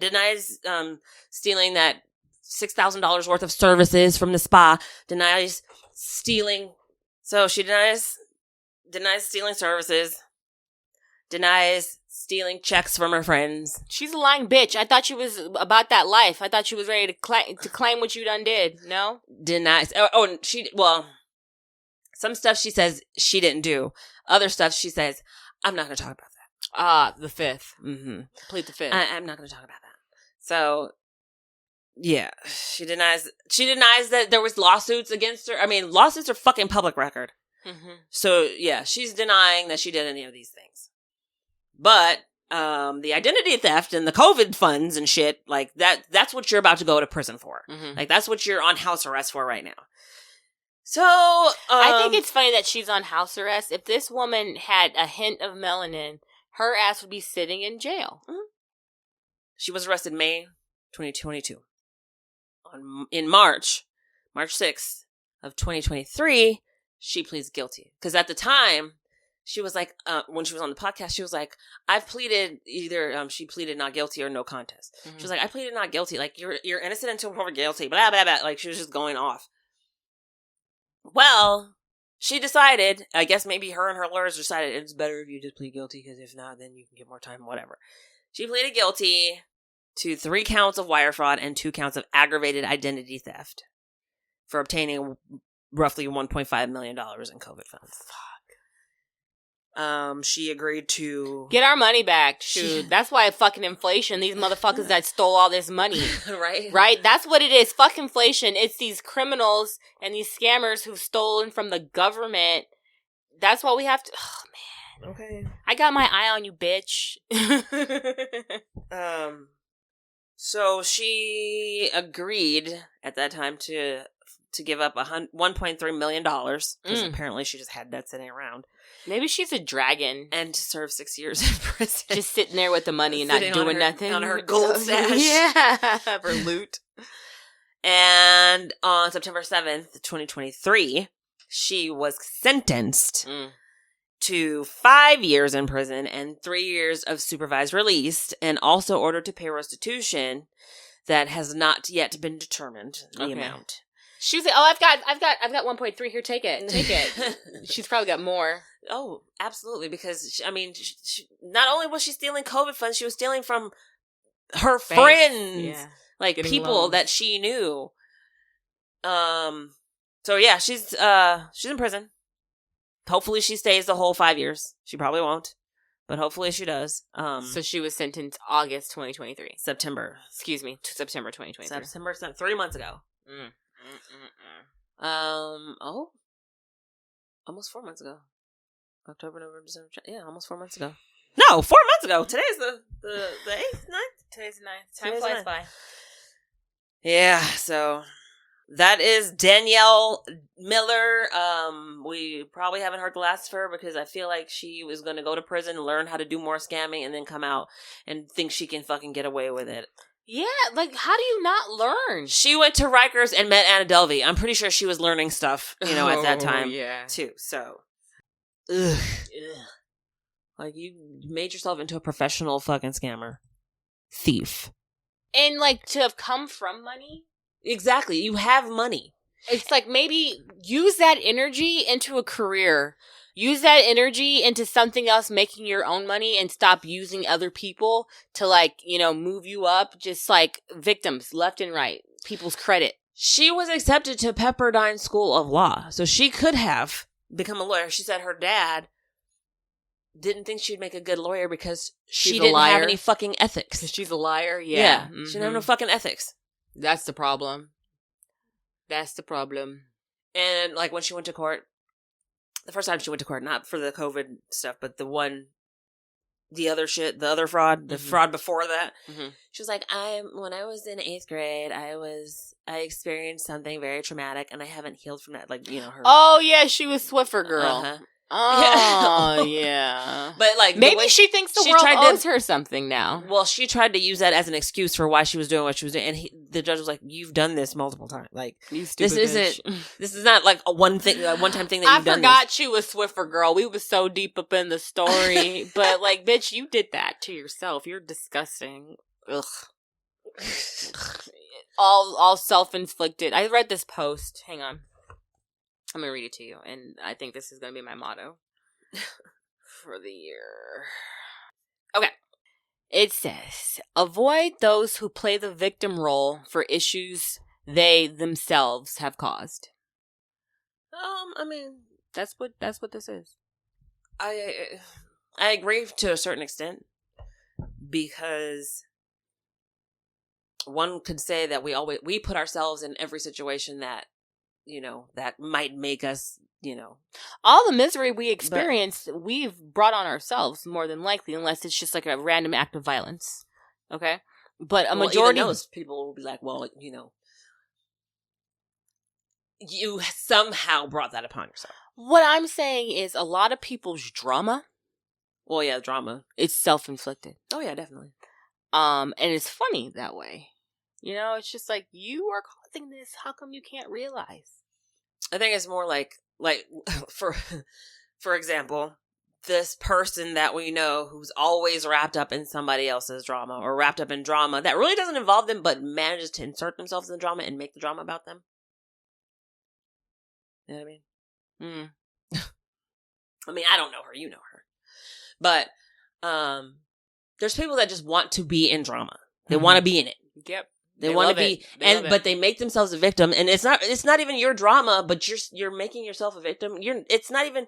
$6,000 worth of services from the spa. Denies stealing. So she denies stealing services. Denies stealing checks from her friends. She's a lying bitch. I thought she was about that life. I thought she was ready to claim what you done did. No? Denies. Some stuff she says she didn't do. Other stuff she says, I'm not going to talk about that. The fifth. Mm-hmm. Plead the fifth. I'm not going to talk about that. So, yeah. She denies that there was lawsuits against her. I mean, lawsuits are fucking public record. Mm-hmm. So, yeah, she's denying that she did any of these things. But the identity theft and the COVID funds and shit, like that's what you're about to go to prison for. Mm-hmm. Like that's what you're on house arrest for right now. So I think it's funny that she's on house arrest. If this woman had a hint of melanin, her ass would be sitting in jail. Mm-hmm. She was arrested May 2022. In March 6th of 2023, she pleads guilty. Because at the time, she was like, when she was on the podcast, she was like, I've pleaded either, she pleaded not guilty or no contest. Mm-hmm. She was like, I pleaded not guilty. Like, you're innocent until proven guilty. Blah, blah, blah. Like, she was just going off. Well, she decided, I guess maybe her and her lawyers decided it's better if you just plead guilty, because if not, then you can get more time, whatever. She pleaded guilty to 3 counts of wire fraud and 2 counts of aggravated identity theft for obtaining roughly $1.5 million in COVID funds. She agreed to get our money back. Shoot, that's why fucking inflation. These motherfuckers that stole all this money, right? That's what it is. Fuck inflation. It's these criminals and these scammers who've stolen from the government. That's why we have to. Oh man. Okay. I got my eye on you, bitch. So she agreed at that time to give up $1.3 million because apparently she just had that sitting around. Maybe she's a dragon. And to serve 6 years in prison. Just sitting there with the money and not doing nothing. On her gold stash. Yeah. Her loot. And on September 7th, 2023, she was sentenced to 5 years in prison and 3 years of supervised release, and also ordered to pay restitution that has not yet been determined, the amount. She was like, "Oh, I've got 1.3 here. Take it." She's probably got more. Oh, absolutely. Because she, not only was she stealing COVID funds, she was stealing from her friends, like getting people loans that she knew. So yeah, she's in prison. Hopefully, she stays the whole 5 years. She probably won't, but hopefully, she does. So she was sentenced August 2023. September. Excuse me, September 2023. September, 3 months ago. Almost 4 months ago. October, November, December. Yeah, almost 4 months ago. No, 4 months ago. Today's the 8th, 9th? Today's the 9th. Time flies by. Yeah, so that is Danielle Miller. We probably haven't heard the last of her because I feel like she was going to go to prison, learn how to do more scamming, and then come out and think she can fucking get away with it. Yeah, like, how do you not learn? She went to Rikers and met Anna Delvey. I'm pretty sure she was learning stuff, at that time, too. So, ugh. Like, you made yourself into a professional fucking scammer. Thief. And, like, to have come from money? Exactly. You have money. It's like, maybe use that energy into a career. Use that energy into something else, making your own money, and stop using other people to, like, move you up. Just, like, victims left and right. People's credit. She was accepted to Pepperdine School of Law, so she could have become a lawyer. She said her dad didn't think she'd make a good lawyer because she didn't have any fucking ethics. Because she's a liar? Yeah. Mm-hmm. She didn't have no fucking ethics. That's the problem. And, like, when she went to court, the first time she went to court, not for the COVID stuff, but the other shit, the other fraud, the fraud before that. Mm-hmm. She was like, when I was in 8th grade, I experienced something very traumatic and I haven't healed from that. Like, her. Oh, yeah, she was Swiffer girl. Uh-huh. Oh, yeah. But, like, maybe she thinks the world owes her something now. Well, she tried to use that as an excuse for why she was doing what she was doing. And the judge was like, you've done this multiple times. Like, this is not like a one-time thing that you've done. I forgot she was Swiffer girl. We was so deep up in the story. But, like, bitch, you did that to yourself. You're disgusting. Ugh. all self-inflicted. I read this post. Hang on. I'm going to read it to you, and I think this is going to be my motto for the year. Okay. It says, avoid those who play the victim role for issues they themselves have caused. That's what this is. I agree to a certain extent, because one could say that we put ourselves in every situation that that might make us, all the misery we experienced, we've brought on ourselves more than likely, unless it's just like a random act of violence. Okay? But a majority of those people will be like, well, you somehow brought that upon yourself. What I'm saying is a lot of people's drama. Well, yeah, drama. It's self-inflicted. Oh, yeah, definitely. And it's funny that way. It's just like, you are causing this. How come you can't realize? I think it's more like for example, this person that we know who's always wrapped up in somebody else's drama or wrapped up in drama that really doesn't involve them but manages to insert themselves in the drama and make the drama about them. You know what I mean? I mean, I don't know her. You know her. But there's people that just want to be in drama. They want to be in it. Yep. They want to be, but they make themselves a victim, and it's not even your drama, but you're making yourself a victim. It's not even,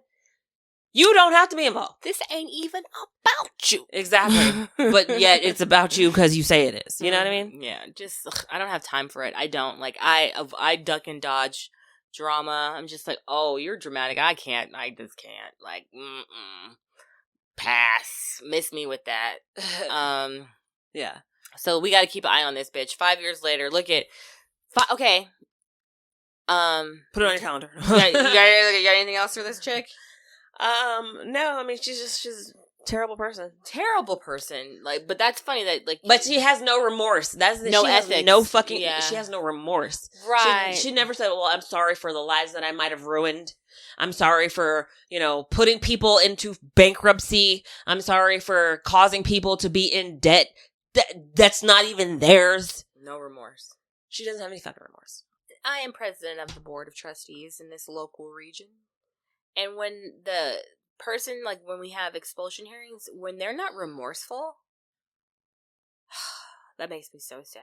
you don't have to be involved. This ain't even about you. Exactly. But yet it's about you because you say it is. You know what I mean? Yeah. Just, I don't have time for it. I don't. Like, I duck and dodge drama. I'm just like, oh, you're dramatic. I just can't. Like, pass. Miss me with that. Yeah. So we got to keep an eye on this bitch. 5 years later, look at. Okay. Put it on your calendar. you got anything else for this chick? No. I mean, she's a terrible person. Terrible person. Like, but that's funny that like. But she has no remorse. That's no she ethics. Has no fucking. Yeah. She has no remorse. Right. She never said, "Well, I'm sorry for the lives that I might have ruined. I'm sorry for putting people into bankruptcy. I'm sorry for causing people to be in debt. That's not even theirs. No remorse. She doesn't have any fucking remorse. I am president of the board of trustees in this local region. And when the person, like when we have expulsion hearings, when they're not remorseful, that makes me so sad.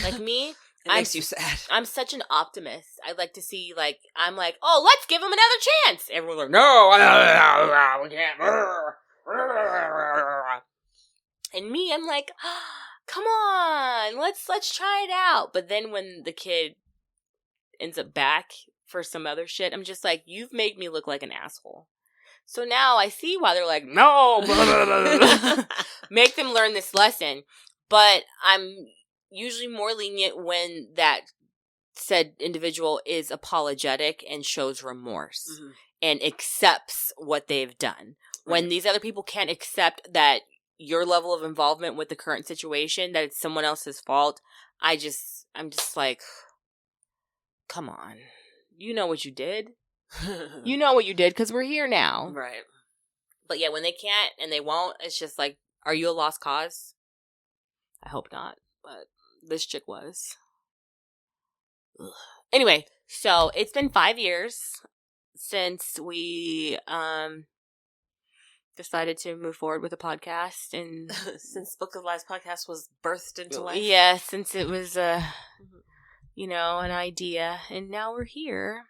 Like me, it makes you sad. I'm such an optimist. I like to see, like, I'm like, oh, let's give him another chance. Everyone's like, no, we can't. And me, I'm like, oh, come on, let's try it out. But then when the kid ends up back for some other shit, I'm just like, you've made me look like an asshole. So now I see why they're like, no, blah, blah, blah. Make them learn this lesson. But I'm usually more lenient when that said individual is apologetic and shows remorse and accepts what they've done. Right. When these other people can't accept that your level of involvement with the current situation, that it's someone else's fault, I'm just like, come on. You know what you did. You know what you did because we're here now. Right. But yeah, when they can't and they won't, it's just like, are you a lost cause? I hope not. But this chick was. Ugh. Anyway, so it's been 5 years since we decided to move forward with a podcast, and since Book of Lies podcast was birthed into life. Yeah, since it was an idea, and now we're here.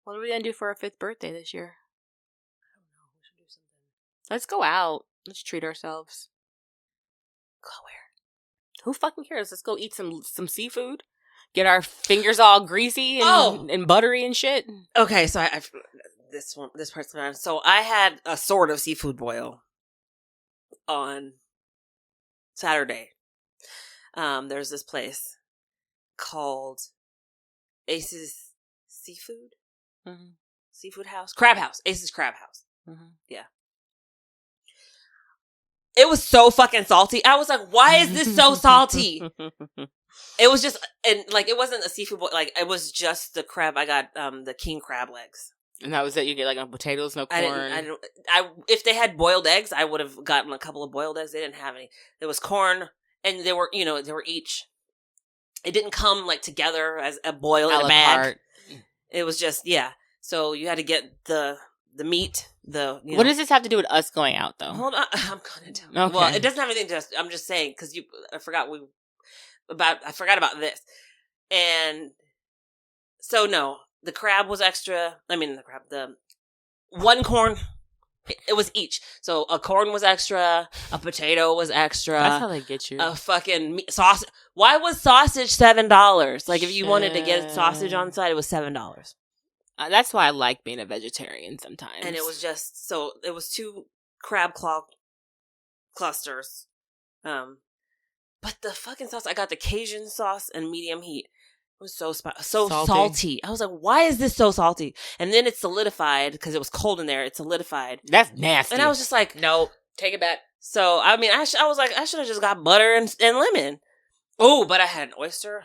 What are we gonna do for our 5th birthday this year? I don't know. We should do something. Let's go out. Let's treat ourselves. Go where? Who fucking cares? Let's go eat some seafood. Get our fingers all greasy and buttery and shit. Okay, so this part's on. So I had a sort of seafood boil on Saturday. There's this place called Ace's Seafood. Mm-hmm. Seafood House? Crab House. Ace's Crab House. Mm-hmm. Yeah. It was so fucking salty. I was like, why is this so salty? It was just, and like, it wasn't a seafood boil. Like, it was just the crab. I got the king crab legs. And that was it? You get like no potatoes, no corn? If they had boiled eggs, I would have gotten a couple of boiled eggs. They didn't have any. There was corn, and they were each. It didn't come like together as a boil in a bag. It was just, yeah. So you had to get the meat. What does this have to do with us going out, though? Hold on, I'm gonna tell you. Okay. Well, it doesn't have anything to. I'm just saying because I forgot about this, and so no, the crab was extra. I mean, the one corn It was each. So a corn was extra, a potato was extra. That's how they get you. A fucking sausage. Why was sausage $7? Like if you wanted to get sausage on side, it was $7. That's why I like being a vegetarian sometimes. And it was just it was 2 crab claw clusters. But the fucking sauce, I got the Cajun sauce and medium heat. It was so salty. I was like, why is this so salty? And then it solidified because it was cold in there. It solidified. That's nasty. And I was just like, nope, take it back. So, I mean, I was like, I should have just got butter and lemon. Oh, but I had an oyster.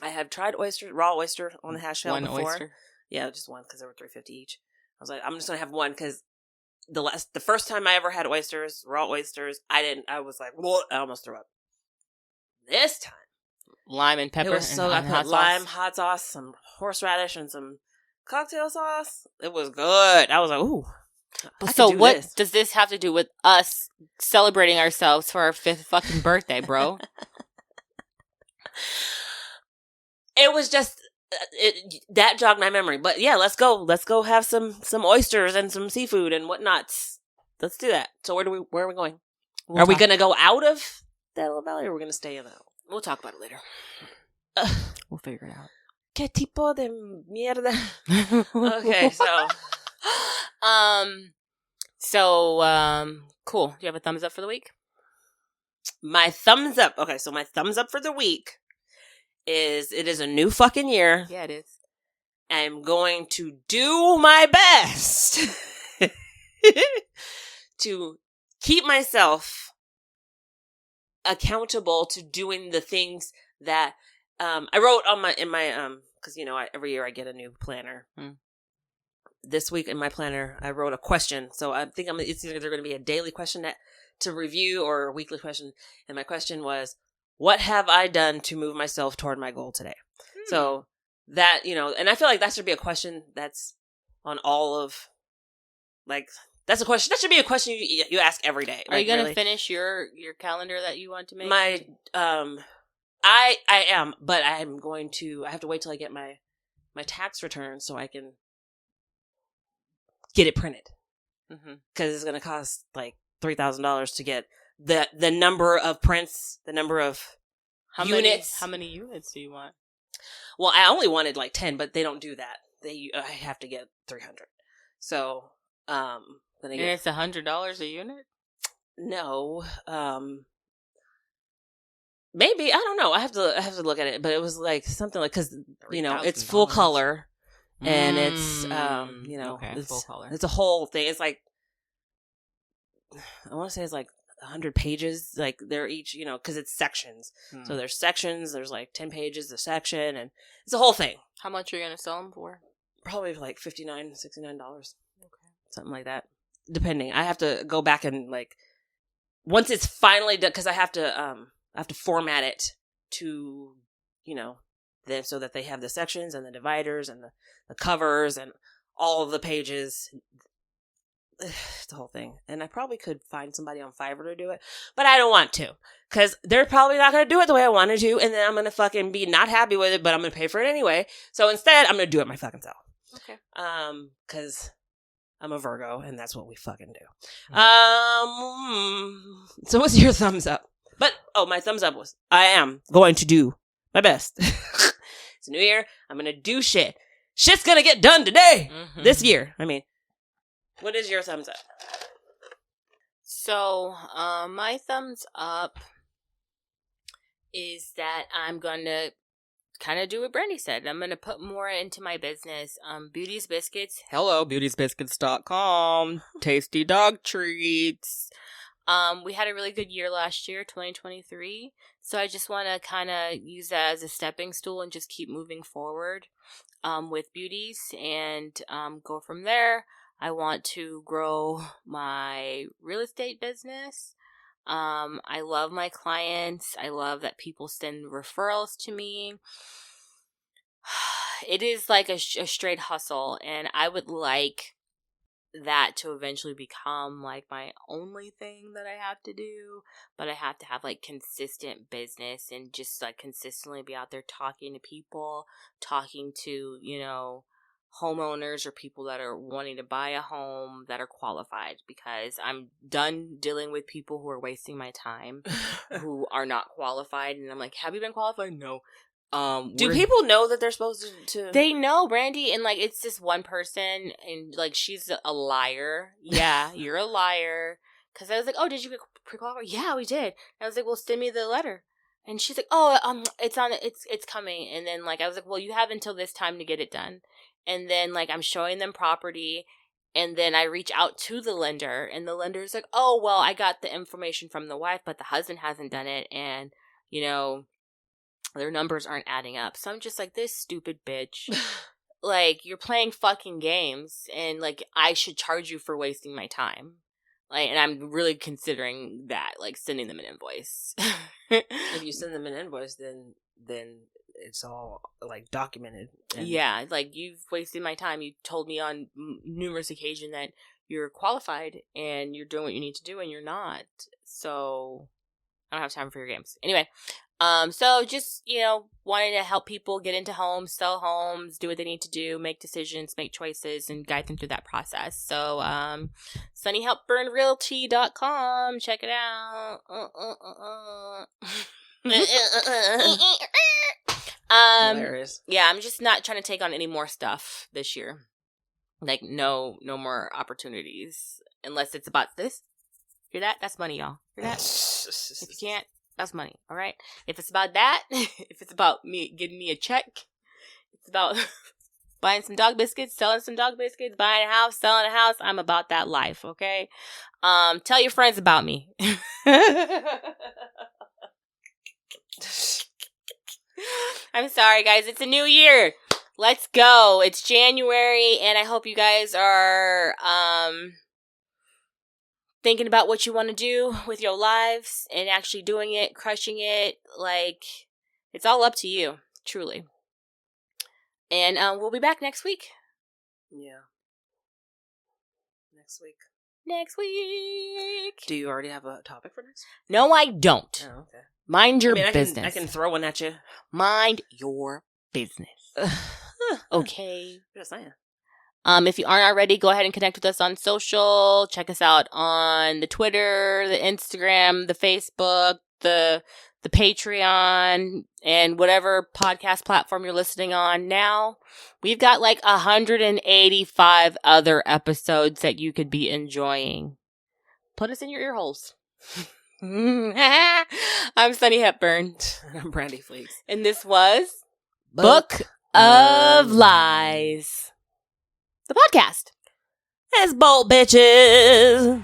I have tried raw oyster on the hash shell before. Oyster? Yeah, just one because they were $3.50 each. I was like, I'm just going to have one because the first time I ever had oysters, raw oysters, I was like, whoa, I almost threw up. This time. Lime and pepper. It was so I put lime, hot sauce, some horseradish, and some cocktail sauce. It was good. I was like, ooh. So what does this have to do with us celebrating ourselves for our 5th fucking birthday, bro? It was just that jogged my memory. But yeah, let's go have some oysters and some seafood and whatnots. Let's do that. So where are we going? Are we gonna go out of that little valley, or are we gonna stay in that? We'll talk about it later. We'll figure it out. ¿Qué tipo de mierda? Okay, so. Cool. Do you have a thumbs up for the week? My thumbs up. Okay, so my thumbs up for the week is it is a new fucking year. Yeah, it is. I'm going to do my best to keep myself accountable to doing the things that I wrote in my because every year I get a new planner. This week in my planner I wrote a question, so I think it's either going to be a daily question to review or a weekly question, and my question was, what have I done to move myself toward my goal today? So that, and I feel like that should be a question that's on all of, like, that's a question. That should be a question you ask every day. Are you going to finish your calendar that you want to make? I am, but I have to wait till I get my tax return so I can get it printed. Because it's going to cost like $3,000 to get the number of prints, the number of units. How many units do you want? Well, I only wanted like 10, but they don't do that. I have to get 300. So, and it's $100 a unit? No. Maybe, I don't know. I have to look at it, but it was like something like, cause it's full color and it's, okay, it's full color. It's a whole thing. It's like, I want to say it's like 100 pages. Like they're each, cause it's sections. So there's sections, there's like 10 pages a section, and it's a whole thing. How much are you going to sell them for? Probably like $59, $69. Okay. Something like that. Depending. I have to go back and like, once it's finally done, cause I have to format it to, then so that they have the sections and the dividers and the covers and all of the pages. It's the whole thing. And I probably could find somebody on Fiverr to do it, but I don't want to, because they're probably not going to do it the way I wanted to, and then I'm going to fucking be not happy with it, but I'm going to pay for it anyway. So instead, I'm going to do it my fucking self. Okay. Because I'm a Virgo, and that's what we fucking do. Mm-hmm. So what's your thumbs up? But, my thumbs up was, I am going to do my best. It's a new year. I'm going to do shit. Shit's going to get done today. Mm-hmm. This year. I mean, what is your thumbs up? So, my thumbs up is that I'm going to kind of do what Brandy said. I'm going to put more into my business. Beauty's Biscuits. Hello, beautysbiscuits.com. Tasty dog treats. We had a really good year last year, 2023. So I just want to kind of use that as a stepping stool and just keep moving forward with beauties and go from there. I want to grow my real estate business. I love my clients. I love that people send referrals to me. It is like a straight hustle, and I would like that to eventually become like my only thing that I have to do, but I have to have like consistent business and just like consistently be out there talking to people, talking to, homeowners or people that are wanting to buy a home that are qualified, because I'm done dealing with people who are wasting my time who are not qualified. And I'm like, have you been qualified? No. Do people know that they're supposed to? They know, Brandy, and like it's just one person, and like she's a liar. Yeah, you're a liar. Because I was like, oh, did you get pre-qualified? Yeah, we did. And I was like, well, send me the letter. And she's like, oh, it's coming. And then like I was like, well, you have until this time to get it done. And then like I'm showing them property, and then I reach out to the lender, and the lender's like, oh, well, I got the information from the wife, but the husband hasn't done it, and their numbers aren't adding up. So I'm just like, this stupid bitch. Like, you're playing fucking games, and like I should charge you for wasting my time. Like, and I'm really considering that, like sending them an invoice. If you send them an invoice, then it's all like documented. Yeah, like you've wasted my time. You told me on numerous occasions that you're qualified and you're doing what you need to do, and you're not. So I don't have time for your games. Anyway, so just, wanting to help people get into homes, sell homes, do what they need to do, make decisions, make choices, and guide them through that process. So, sunnyhelpburnrealty.com. Check it out. Hilarious. Yeah, I'm just not trying to take on any more stuff this year. Like, no more opportunities. Unless it's about this. Hear that? That's money, y'all. Hear that? If you can't, that's money, all right? If it's about that, if it's about me getting me a check, it's about buying some dog biscuits, selling some dog biscuits, buying a house, selling a house, I'm about that life, okay? Tell your friends about me. I'm sorry, guys. It's a new year. Let's go. It's January, and I hope you guys are thinking about what you want to do with your lives and actually doing it, crushing it. Like, it's all up to you, truly. And we'll be back next week. Yeah. Next week. Do you already have a topic for next week? No, I don't. Oh, okay. Mind your business. I can throw one at you. Mind your business. Okay. Just saying. If you aren't already, go ahead and connect with us on social. Check us out on the Twitter, the Instagram, the Facebook, the Patreon, and whatever podcast platform you're listening on now. We've got like 185 other episodes that you could be enjoying. Put us in your ear holes. I'm Sunny Hepburn. I'm Brandy Fleeks. And this was Book of Lies. The podcast. It's bold bitches.